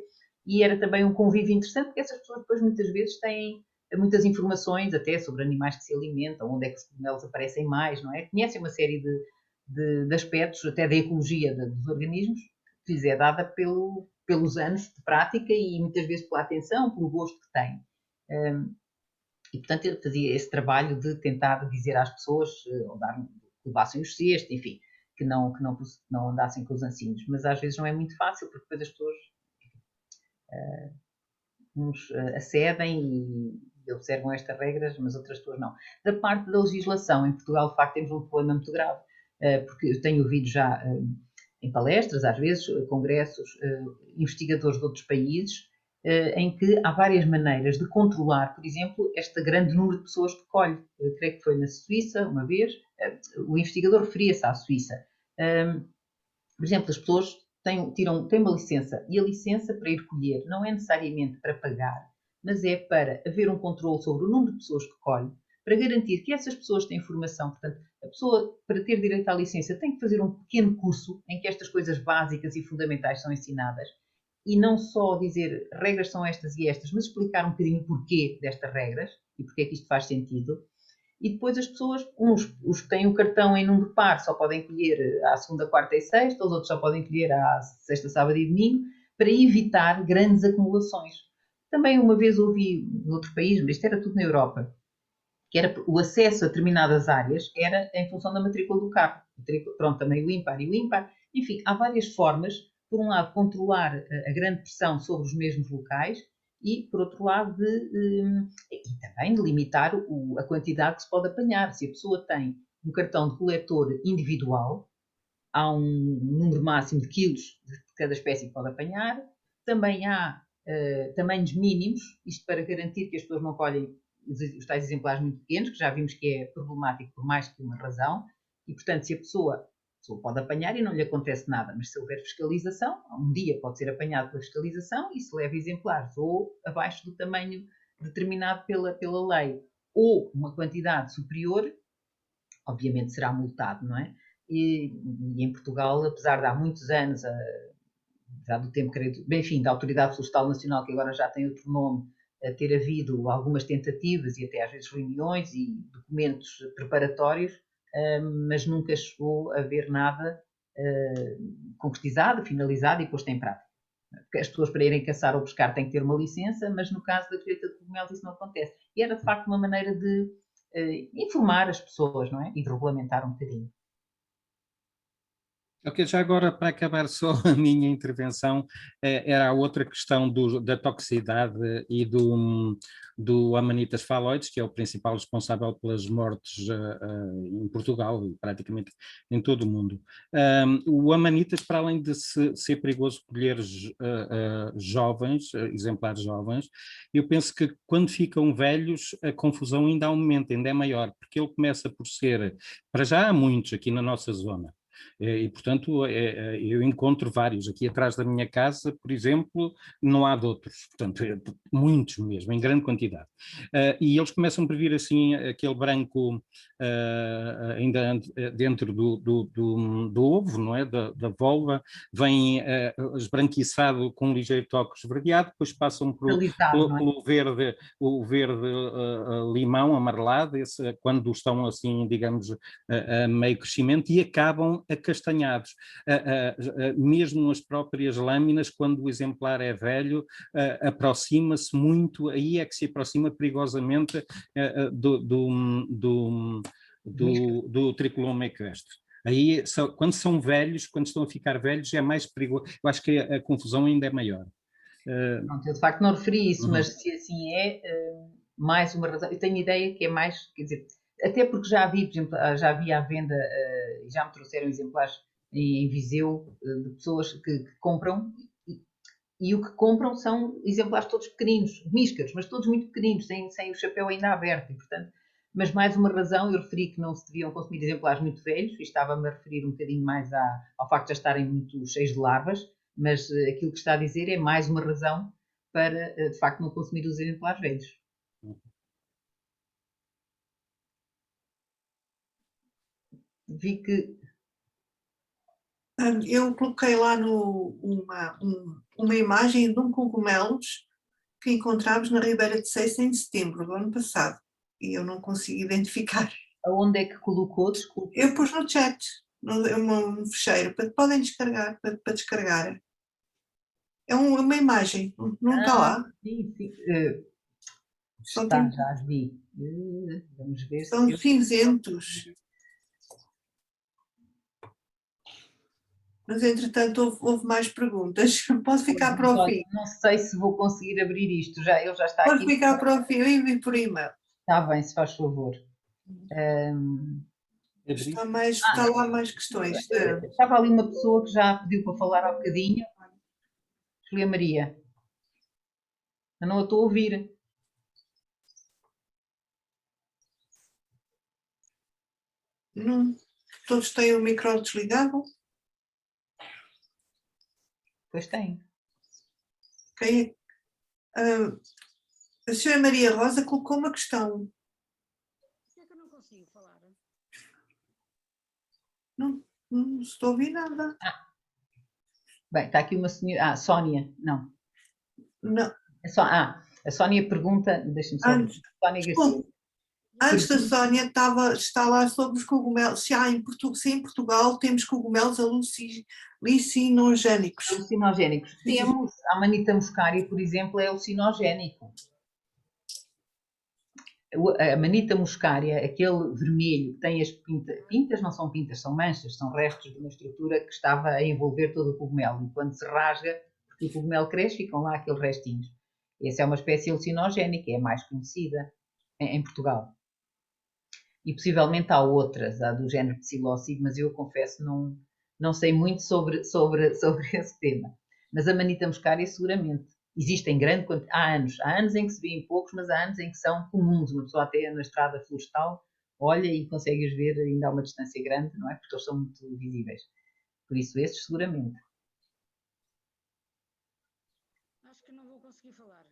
e era também um convívio interessante porque essas pessoas depois muitas vezes têm muitas informações até sobre animais que se alimentam, onde é que os cogumelos aparecem mais, não é? Conhecem uma série de aspectos, até da ecologia dos organismos, que lhes é dada pelos anos de prática e muitas vezes pela atenção, pelo gosto que têm. E, portanto, eu fazia esse trabalho de tentar dizer às pessoas, que levassem os cestos, enfim, que não andassem com os ancinhos. Mas às vezes não é muito fácil, porque depois as pessoas uns acedem e observam estas regras, mas outras pessoas não. Da parte da legislação, em Portugal, de facto, temos um problema muito grave, porque eu tenho ouvido já em palestras, às vezes, congressos, investigadores de outros países, em que há várias maneiras de controlar, por exemplo, este grande número de pessoas que colhe. Eu creio que foi na Suíça, uma vez, o investigador referia-se à Suíça. Por exemplo, as pessoas têm uma licença, e a licença para ir colher não é necessariamente para pagar, mas é para haver um controle sobre o número de pessoas que colhe, para garantir que essas pessoas têm formação. Portanto, a pessoa, para ter direito à licença, tem que fazer um pequeno curso em que estas coisas básicas e fundamentais são ensinadas. E não só dizer regras são estas e estas, mas explicar um bocadinho o porquê destas regras e porque é que isto faz sentido. e depois as pessoas, os que têm o cartão em número par só podem colher à segunda, quarta e sexta, os outros só podem colher à sexta, sábado e domingo, para evitar grandes acumulações. Também uma vez ouvi noutro país, mas isto era tudo na Europa, que era o acesso a determinadas áreas era em função da matrícula do carro. Pronto, também o ímpar e o ímpar. Enfim, há várias formas, por um lado, controlar a grande pressão sobre os mesmos locais e, por outro lado, e também de limitar a quantidade que se pode apanhar. Se a pessoa tem um cartão de coletor individual, há um número máximo de quilos de cada espécie que pode apanhar. Também há tamanhos mínimos, isto para garantir que as pessoas não colhem os tais exemplares muito pequenos, que já vimos que é problemático por mais que uma razão, e portanto se a pessoa pode apanhar e não lhe acontece nada, mas se houver fiscalização, um dia pode ser apanhado pela fiscalização e se leva exemplares ou abaixo do tamanho determinado pela lei, ou uma quantidade superior, obviamente será multado, não é? E em Portugal, apesar de há muitos anos, já do tempo, enfim, da Autoridade Florestal Nacional, que agora já tem outro nome, ter havido algumas tentativas e até às vezes reuniões e documentos preparatórios, mas nunca chegou a haver nada concretizado, finalizado e posto em prática. Porque as pessoas para irem caçar ou pescar têm que ter uma licença, mas no caso da colheita de cogumelos isso não acontece. E era de facto uma maneira de informar as pessoas, não é? E de regulamentar um bocadinho. Ok, já agora para acabar só a minha intervenção, era a outra questão da toxicidade e do Amanitas phalloides, que é o principal responsável pelas mortes em Portugal e praticamente em todo o mundo. O Amanitas, para além de ser perigoso colher jovens, exemplares jovens, eu penso que quando ficam velhos a confusão ainda aumenta, ainda é maior, porque ele começa por ser, para já há muitos aqui na nossa zona, e, portanto, eu encontro vários. Aqui atrás da minha casa, por exemplo, não há de outros. Portanto, muitos mesmo, em grande quantidade. E eles começam por vir assim, aquele branco ainda dentro do ovo, não é? Da volva, vem esbranquiçado com um ligeiro toque esverdeado, depois passam pelo verde, o verde limão amarelado, esse, quando estão assim, digamos, a meio crescimento, e acabam acastanhados. Mesmo as próprias lâminas, quando o exemplar é velho, aproxima-se muito, aí é que se aproxima perigosamente do Tricoloma equestre. Aí, quando são velhos, quando estão a ficar velhos, é mais perigoso. Eu acho que a confusão ainda é maior. Pronto, eu de facto não referi isso, mas se assim é, mais uma razão. Eu tenho ideia que é mais, quer dizer, até porque já vi, por exemplo, já vi à venda, e já me trouxeram exemplares em Viseu de pessoas que compram, e o que compram são exemplares todos pequeninos, míscaros, mas todos muito pequeninos, sem o chapéu ainda aberto, e portanto, mas mais uma razão, eu referi que não se deviam consumir exemplares muito velhos, e estava-me a referir um bocadinho mais ao facto de já estarem muito cheios de larvas, mas aquilo que está a dizer é mais uma razão para, de facto, não consumir os exemplares velhos. Vi que... Eu coloquei lá uma imagem de um cogumelos que encontramos na Ribeira de Seixas em setembro do ano passado e eu não consigo identificar. Aonde é que colocou? Desculpa. Eu pus no chat, no fecheiro, podem descarregar, para descarregar. É uma imagem, não está lá? Sim, sim. Está, já vi. Vamos ver. São cinzentos. Mas, entretanto, houve mais perguntas. Posso ficar para o fim? Não sei se vou conseguir abrir isto. Ele já está aqui. Pode ficar para o fim. Eu envio por e-mail. Está bem, se faz favor. Está lá mais questões. Estava ali uma pessoa que já pediu para falar há bocadinho. Julia Maria. Eu não a estou a ouvir. Não. Todos têm o micro desligado? Pois tem. Okay. A senhora Maria Rosa colocou uma questão. Por que é que eu não consigo falar? Não estou a ouvir nada. Bem, está aqui uma senhora... Sónia. Não. Não. A Sónia pergunta... Deixa-me só... Sónia Garcia. Antes da Sónia está lá sobre os cogumelos, se em Portugal temos cogumelos alucinogénicos. Alucinogénicos. Temos, a Amanita muscaria, por exemplo, é alucinogénico. A Amanita muscaria, aquele vermelho que tem as pintas não são pintas, são manchas, são restos de uma estrutura que estava a envolver todo o cogumelo. E quando se rasga, porque o cogumelo cresce, ficam lá aqueles restinhos. Essa é uma espécie alucinogénica, é a mais conhecida em Portugal. E possivelmente há outras, há do género psilócibe, mas eu confesso não sei muito sobre esse tema. Mas a Amanita muscaria seguramente. Existem grande quantidade, há anos em que se vêem poucos, mas há anos em que são comuns. Uma pessoa até na estrada florestal olha e consegue os ver ainda a uma distância grande, não é? Porque eles são muito visíveis. Por isso, esses seguramente. Acho que não vou conseguir falar.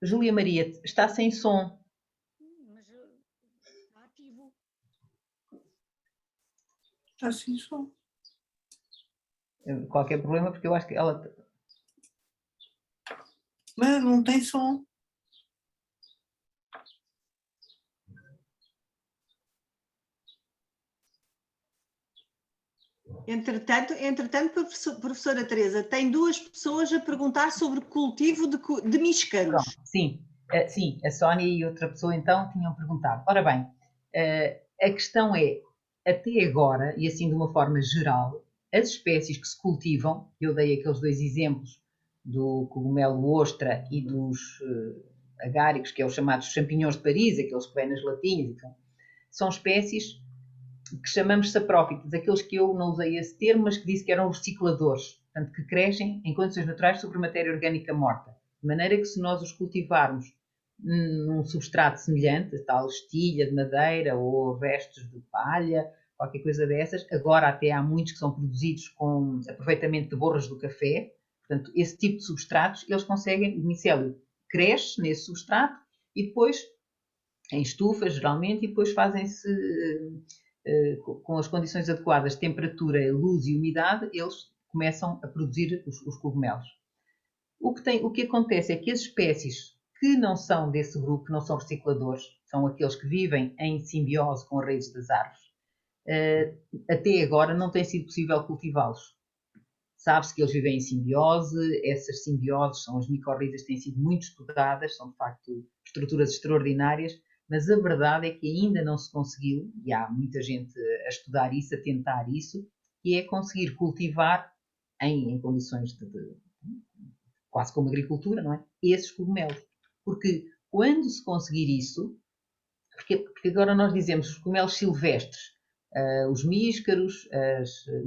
Júlia Maria, está sem som. Mas está ativo. Está sem som. Qualquer problema, porque eu acho que ela... Mas não tem som. Entretanto, professora Teresa, tem duas pessoas a perguntar sobre cultivo de míscaros. Sim, a Sónia e outra pessoa então tinham perguntado. Ora bem, a questão é, até agora, e assim de uma forma geral, as espécies que se cultivam, eu dei aqueles dois exemplos do cogumelo ostra e dos agáricos, que é os chamados champignons de Paris, aqueles que vêm nas latinhas, então, são espécies que chamamos saprófitas, aqueles que eu não usei esse termo, mas que disse que eram recicladores, portanto, que crescem em condições naturais sobre matéria orgânica morta. De maneira que se nós os cultivarmos num substrato semelhante, tal estilha de madeira ou restos de palha, qualquer coisa dessas, agora até há muitos que são produzidos com aproveitamento de borras do café, portanto, esse tipo de substratos, eles conseguem, o micélio cresce nesse substrato e depois, em estufas geralmente, e depois fazem-se, com as condições adequadas, temperatura, luz e umidade, eles começam a produzir os cogumelos. O que acontece é que as espécies que não são desse grupo, não são recicladores, são aqueles que vivem em simbiose com as raízes das árvores, até agora não tem sido possível cultivá-los. Sabe-se que eles vivem em simbiose, essas simbioses são as micorrizas que têm sido muito estudadas, são de facto estruturas extraordinárias, mas a verdade é que ainda não se conseguiu, e há muita gente a estudar isso, a tentar isso, que é conseguir cultivar em condições de quase como agricultura, não é? Esses cogumelos. Porque quando se conseguir isso, porque agora nós dizemos os cogumelos silvestres, os míscaros,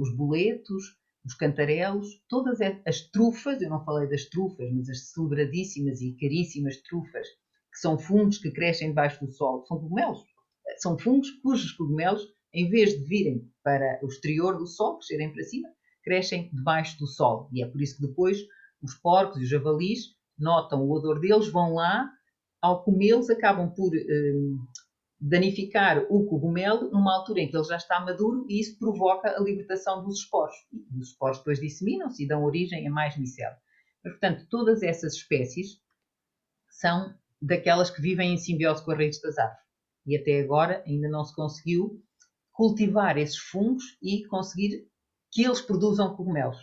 os boletos, os cantarelos, todas as trufas, eu não falei das trufas, mas as celebradíssimas e caríssimas trufas, que são fungos que crescem debaixo do solo, são cogumelos. São fungos cujos cogumelos, em vez de virem para o exterior do solo, crescerem para cima, crescem debaixo do solo. E é por isso que depois os porcos e os javalis notam o odor deles, vão lá, ao comê-los acabam por danificar o cogumelo numa altura em que ele já está maduro e isso provoca a libertação dos esporos. E os esporos depois disseminam-se e dão origem a mais micélio. Mas, portanto, todas essas espécies são daquelas que vivem em simbiose com as raízes das árvores. E até agora ainda não se conseguiu cultivar esses fungos e conseguir que eles produzam cogumelos.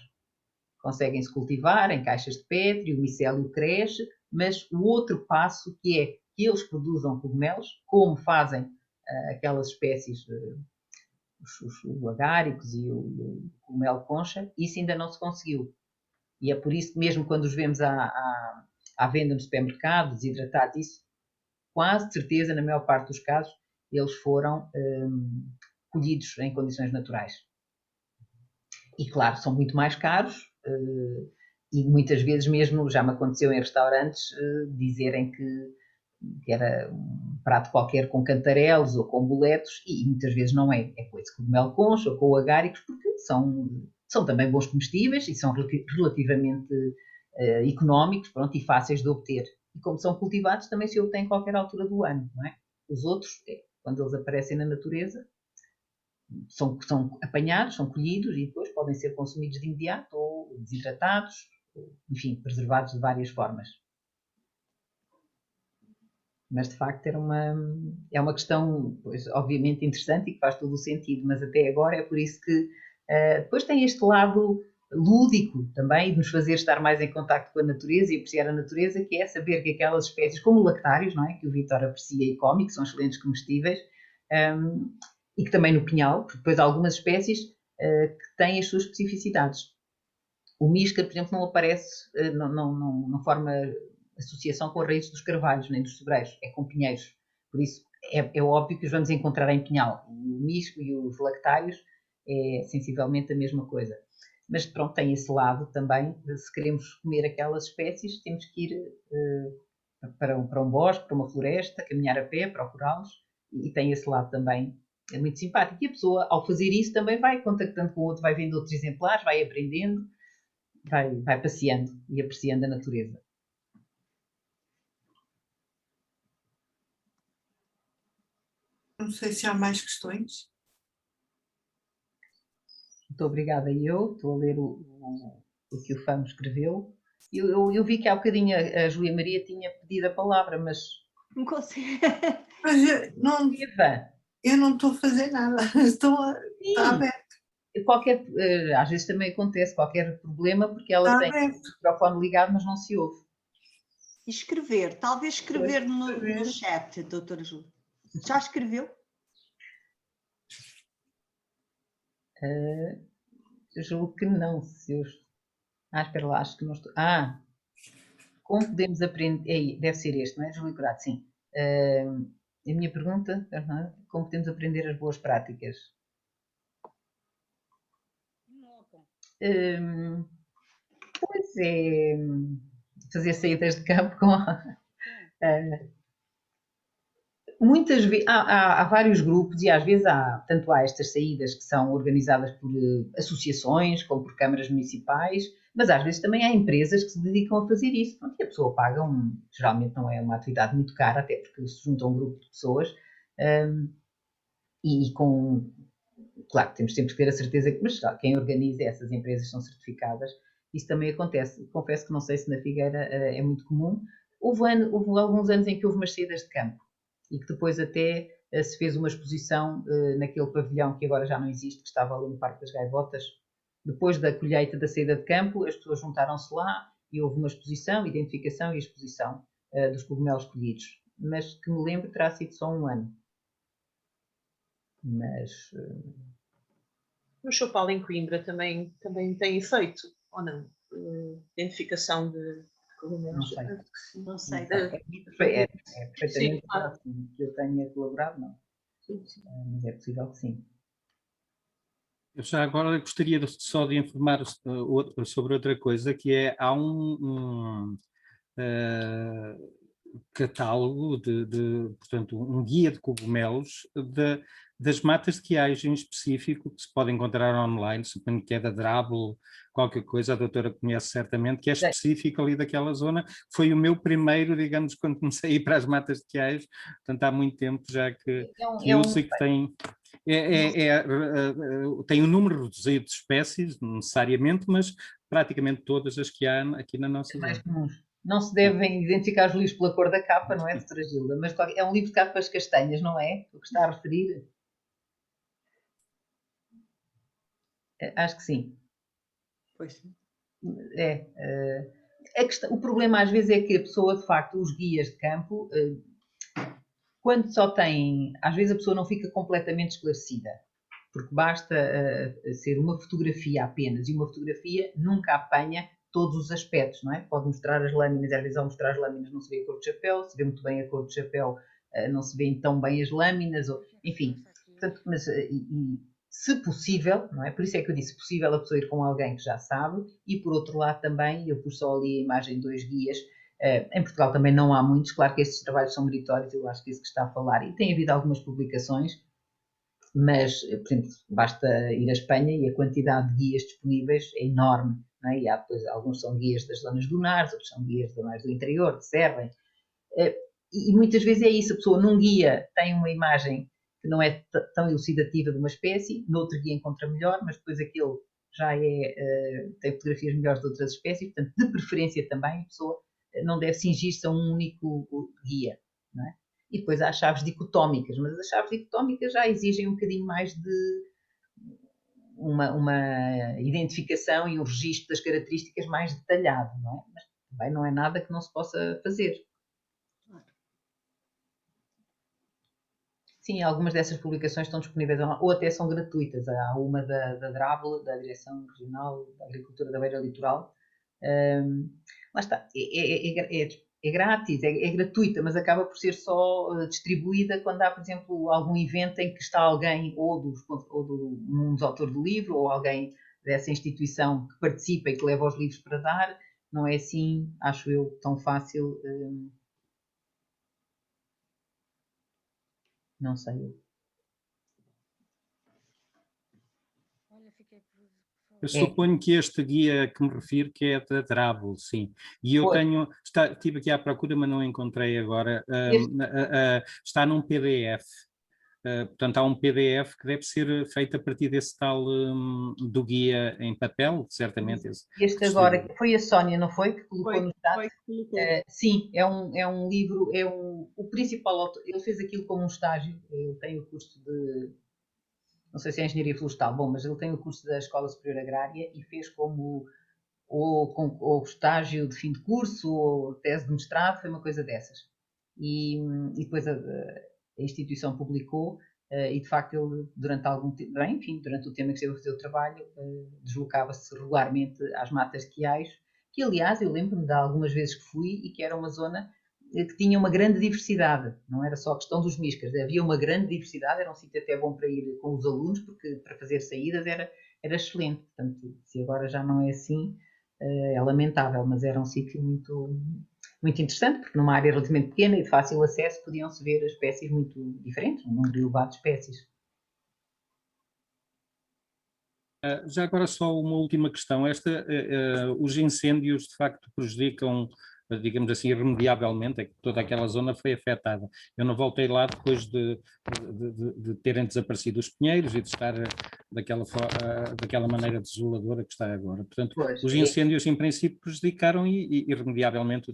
Conseguem-se cultivar em caixas de Petri, o micélio cresce, mas o outro passo que é que eles produzam cogumelos, como fazem aquelas espécies, os agáricos e o cogumelo concha, isso ainda não se conseguiu. E é por isso que mesmo quando os vemos à venda no supermercado, desidratados, isso, quase de certeza, na maior parte dos casos, eles foram colhidos em condições naturais. E claro, são muito mais caros, e muitas vezes mesmo, já me aconteceu em restaurantes, dizerem que era um prato qualquer com cantarelos ou com boletos, e muitas vezes não é. É com esse cogumelo concha ou com o agáricos, porque são também bons comestíveis e são relativamente económicos, pronto, e fáceis de obter. E como são cultivados, também se obtêm em qualquer altura do ano, não é? Os outros, quando eles aparecem na natureza, são apanhados, são colhidos e depois podem ser consumidos de imediato ou desidratados, enfim, preservados de várias formas. Mas de facto é uma questão, pois, obviamente interessante e que faz todo o sentido, mas até agora é por isso que depois tem este lado lúdico também, de nos fazer estar mais em contacto com a natureza e apreciar a natureza, que é saber que aquelas espécies, como lactários, não é? Que o Vítor aprecia e come, que são excelentes comestíveis, e que também no pinhal, porque depois há algumas espécies que têm as suas especificidades. O misca, por exemplo, não aparece, não forma associação com as raízes dos carvalhos, nem dos sobreiros, é com pinheiros. Por isso, é óbvio que os vamos encontrar em pinhal. O misco e os lactários é sensivelmente a mesma coisa. Mas pronto, tem esse lado também, de se queremos comer aquelas espécies, temos que ir para um bosque, para uma floresta, caminhar a pé, procurá-los, e tem esse lado também, é muito simpático. E a pessoa, ao fazer isso, também vai contactando com o outro, vai vendo outros exemplares, vai aprendendo, vai passeando e apreciando a natureza. Não sei se há mais questões. Muito obrigada. Eu estou a ler o que o Famo escreveu. Eu vi que há bocadinho a Júlia Maria tinha pedido a palavra, mas... Não consigo. Mas eu não estou a fazer nada, está aberto. Às vezes também acontece qualquer problema porque ela tem o microfone ligado, mas não se ouve. Escrever, talvez escrever no chat, doutora Júlia. Já escreveu? Julgo que não. Espera lá, acho que não estou. Como podemos aprender? Deve ser este, não é, Júlio Curado? Sim. A minha pergunta, como podemos aprender as boas práticas? Pois é, fazer saídas de campo com... muitas vezes há vários grupos e às vezes tanto há estas saídas que são organizadas por associações como por câmaras municipais, mas às vezes também há empresas que se dedicam a fazer isso. E a pessoa paga, geralmente não é uma atividade muito cara, até porque se junta um grupo de pessoas claro, temos sempre que ter a certeza que, mas quem organiza essas empresas são certificadas. Isso também acontece. Confesso que não sei se na Figueira é muito comum. Houve alguns anos em que houve umas saídas de campo e que depois até se fez uma exposição naquele pavilhão que agora já não existe, que estava ali no Parque das Gaivotas. Depois da colheita da saída de campo, as pessoas juntaram-se lá e houve uma exposição, identificação e exposição dos cogumelos colhidos. Mas que me lembro terá sido só um ano. Mas... No Chopal em Coimbra também tem efeito, ou não? Identificação de cogumelos. Não sei. É perfeitamente próximo que eu tenha colaborado, não. Mas é possível que sim. Eu já agora gostaria só de informar sobre outra coisa, que há um catálogo portanto, um guia de cogumelos das matas de quiais em específico, que se pode encontrar online, suponho que é da Drabble, qualquer coisa, a doutora conhece certamente, que é específico ali daquela zona. Foi o meu primeiro, digamos, quando comecei a ir para as matas de quiais, portanto há muito tempo já que uso e que tem... tem um número reduzido de espécies, necessariamente, mas praticamente todas as que há aqui na nossa zona. Comuns. Não se devem identificar os livros pela cor da capa, não é, doutora Gilda? Mas é um livro de capas castanhas, não é? O que está a referir? Acho que sim. Pois sim. O problema às vezes é que a pessoa, de facto, os guias de campo, quando só tem... Às vezes a pessoa não fica completamente esclarecida, porque basta ser uma fotografia apenas, e uma fotografia nunca apanha todos os aspectos, não é? Pode mostrar as lâminas, às vezes ao mostrar as lâminas não se vê a cor do chapéu, se vê muito bem a cor do chapéu, não se vêem tão bem as lâminas, enfim. Portanto, mas, se possível, não é? Por isso é que eu disse possível a pessoa ir com alguém que já sabe, e por outro lado também, eu pus só ali a imagem de 2 guias, em Portugal também não há muitos, claro que estes trabalhos são meritórios, eu acho que é isso que está a falar, e tem havido algumas publicações, mas, por exemplo, basta ir à Espanha e a quantidade de guias disponíveis é enorme. É? E há depois, alguns são guias das zonas dunares, outros são guias das zonas do interior, de serra. E muitas vezes é isso, a pessoa num guia tem uma imagem que não é tão elucidativa de uma espécie, no outro guia encontra melhor, mas depois aquele já tem fotografias melhores de outras espécies, portanto, de preferência também, a pessoa não deve cingir-se a um único guia. não é? E depois há as chaves dicotómicas, mas as chaves dicotómicas já exigem um bocadinho mais de uma identificação e um registro das características mais detalhado, não é? Mas também não é nada que não se possa fazer. Sim, algumas dessas publicações estão disponíveis ou até são gratuitas. Há uma da DRAVL, da Direção Regional da Agricultura da Beira Litoral. Lá está, é grátis, é gratuita, mas acaba por ser só distribuída quando há, por exemplo, algum evento em que está alguém, um dos autores do livro, ou alguém dessa instituição que participa e que leva os livros para dar. Não é assim, acho eu, tão fácil. Não sei. Olha, fiquei por Eu falar. suponho que este guia que me refiro que é da Drabble, sim. E eu estive aqui à procura, mas não encontrei agora. Está num PDF. Portanto, há um PDF que deve ser feito a partir desse tal do guia em papel, certamente. Este agora, foi a Sónia, não foi? Que colocou no chat. Foi que colocou. Sim, é um livro, o principal autor, ele fez aquilo como um estágio, ele tem o curso de, não sei se é Engenharia Florestal, bom, mas ele tem o curso da Escola Superior Agrária e fez como ou estágio de fim de curso, ou tese de mestrado, foi uma coisa dessas. E depois a instituição publicou, e de facto ele, durante algum tempo, durante o tempo em que esteve a fazer o trabalho, deslocava-se regularmente às matas quiais, que aliás eu lembro-me de algumas vezes que fui e que era uma zona que tinha uma grande diversidade, não era só a questão dos miscas, havia uma grande diversidade, era um sítio até bom para ir com os alunos, porque para fazer saídas era excelente. Portanto, se agora já não é assim, é lamentável, mas era um sítio muito, muito interessante, porque numa área relativamente pequena e de fácil acesso podiam-se ver espécies muito diferentes, um número elevado de espécies. Já agora só uma última questão. Os incêndios de facto prejudicam, digamos assim, irremediavelmente, é que toda aquela zona foi afetada. Eu não voltei lá depois de terem desaparecido os pinheiros e de estar daquela maneira desoladora que está agora. Portanto, os incêndios em princípio prejudicaram irremediavelmente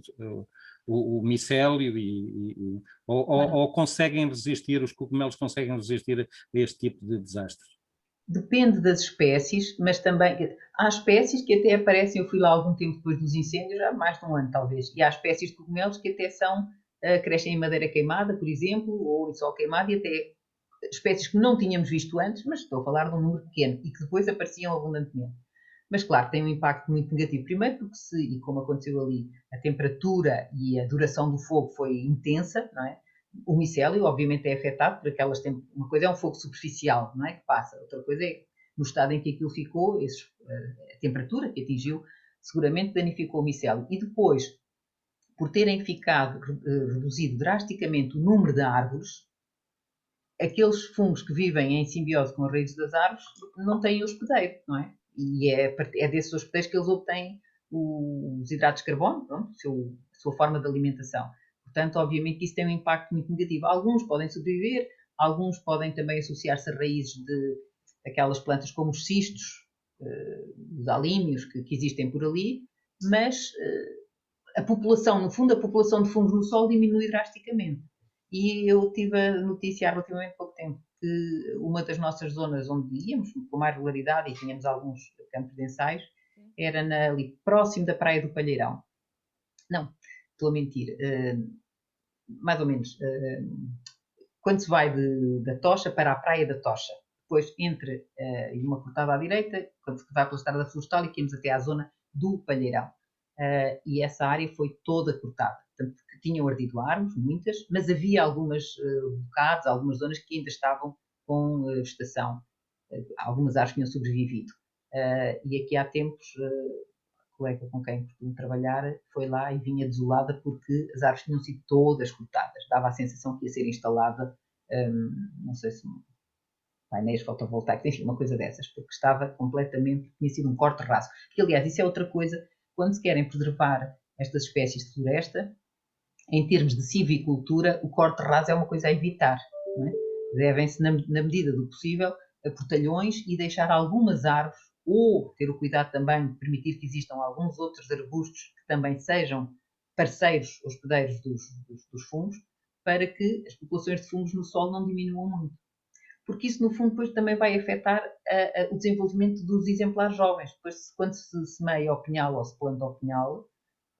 o micélio ou conseguem resistir, os cogumelos conseguem resistir a este tipo de desastres? Depende das espécies, mas também há espécies que até aparecem, eu fui lá algum tempo depois dos incêndios, já há mais de um ano talvez, e há espécies de cogumelos que até crescem em madeira queimada, por exemplo, ou em sol queimado, e até espécies que não tínhamos visto antes, mas estou a falar de um número pequeno, e que depois apareciam abundantemente. Mas claro, tem um impacto muito negativo. Primeiro porque e como aconteceu ali, a temperatura e a duração do fogo foi intensa, não é? O micélio, obviamente, é afetado por aquelas uma coisa é um fogo superficial, não é? Que passa. Outra coisa é, no estado em que aquilo ficou, a temperatura que atingiu, seguramente danificou o micélio. E depois, por terem ficado reduzido drasticamente o número de árvores, aqueles fungos que vivem em simbiose com as raízes das árvores não têm hospedeiro, não é? E é desses hospedeiros que eles obtêm os hidratos de carbono, pronto, a sua forma de alimentação. Portanto, obviamente que isso tem um impacto muito negativo. Alguns podem sobreviver, alguns podem também associar-se a raízes daquelas plantas como os cistos, os alímios que existem por ali, mas a população, no fundo, a população de fungos no solo diminui drasticamente. E eu tive a notícia há relativamente pouco tempo que uma das nossas zonas onde íamos com mais regularidade e tínhamos alguns campos de ensaios era ali próximo da Praia do Palheirão. Não, estou a mentir. Mais ou menos. Quando se vai da Tocha para a Praia da Tocha, depois entre uma cortada à direita, quando se vai pela estrada florestal e que íamos até à zona do Palheirão. E essa área foi toda cortada. Portanto, tinham ardido árvores, muitas, mas havia algumas bocados, algumas zonas que ainda estavam com vegetação. Algumas árvores tinham sobrevivido. E aqui há tempos, a colega com quem costumo trabalhar foi lá e vinha desolada porque as árvores tinham sido todas cortadas. Dava a sensação que ia ser instalada, não sei se painéis fotovoltaicos, enfim, uma coisa dessas, porque estava completamente, tinha sido um corte raso. Que, aliás, isso é outra coisa, quando se querem preservar estas espécies de floresta, em termos de silvicultura, o corte raso é uma coisa a evitar. Não é? Devem-se, na medida do possível, a portalhões e deixar algumas árvores, ou ter o cuidado também de permitir que existam alguns outros arbustos que também sejam parceiros hospedeiros dos fungos, para que as populações de fungos no solo não diminuam muito. Porque isso, no fundo, depois também vai afetar o desenvolvimento dos exemplares jovens. Depois, quando se semeia o pinhal ou se planta o pinhal,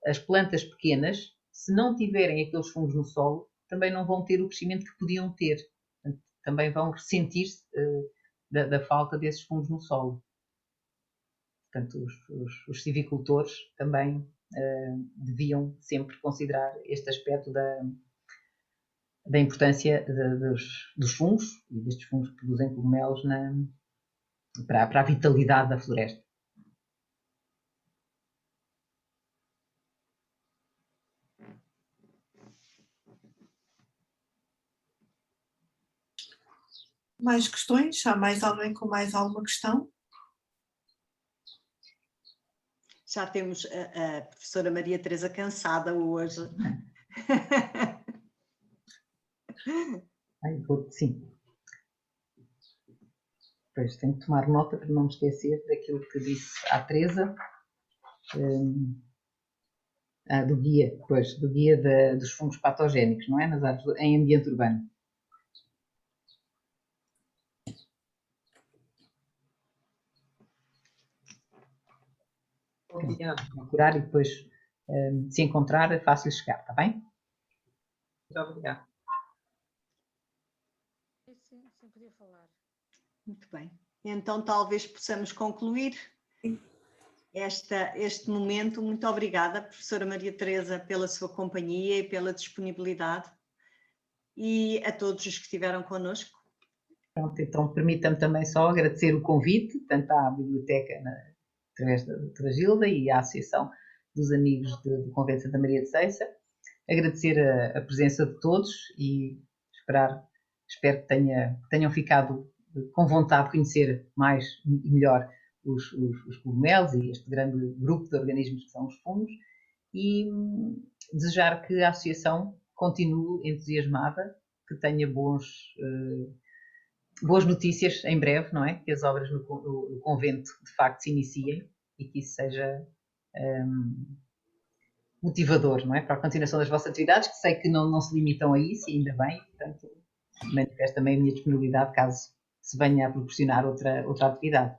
as plantas pequenas, se não tiverem aqueles fungos no solo, também não vão ter o crescimento que podiam ter. Portanto, também vão ressentir-se da falta desses fungos no solo. Portanto, os silvicultores também deviam sempre considerar este aspecto da importância dos fungos e destes fungos que produzem cogumelos para a vitalidade da floresta. Mais questões? Há mais alguém com mais alguma questão? Já temos a professora Maria Teresa cansada hoje. Sim. Pois tenho que tomar nota para não me esquecer daquilo que disse à Teresa, do guia, dos fungos patogénicos, não é? Nas árvores, em ambiente urbano. Obrigada. Procurar e depois, se encontrar, faço-lhe chegar, está bem? Muito obrigada. Sim, podia falar. Muito bem. Então, talvez possamos concluir este momento. Muito obrigada, professora Maria Teresa, pela sua companhia e pela disponibilidade. E a todos os que estiveram connosco. Pronto, então permita-me também só agradecer o convite, tanto à biblioteca, através da doutora Gilda, e à Associação dos Amigos do Convento de Santa Maria de Ceiça. Agradecer a presença de todos e espero que tenham ficado com vontade de conhecer mais e melhor os cogumelos e este grande grupo de organismos que são os fungos, e desejar que a Associação continue entusiasmada, que tenha boas notícias em breve, não é? Que as obras no convento de facto se iniciem e que isso seja motivador, não é? Para a continuação das vossas atividades, que sei que não se limitam a isso, e ainda bem, portanto, manifesto também a minha disponibilidade caso se venha a proporcionar outra atividade.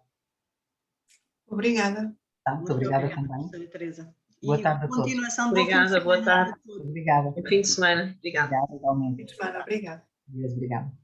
Obrigada. Tá? Muito obrigada também. Professora Teresa. Boa tarde a todos. Continuação, Obrigada, boa tarde. Obrigada. Bom fim de semana. Obrigada. Obrigada, igualmente. Obrigada. Deus, obrigada.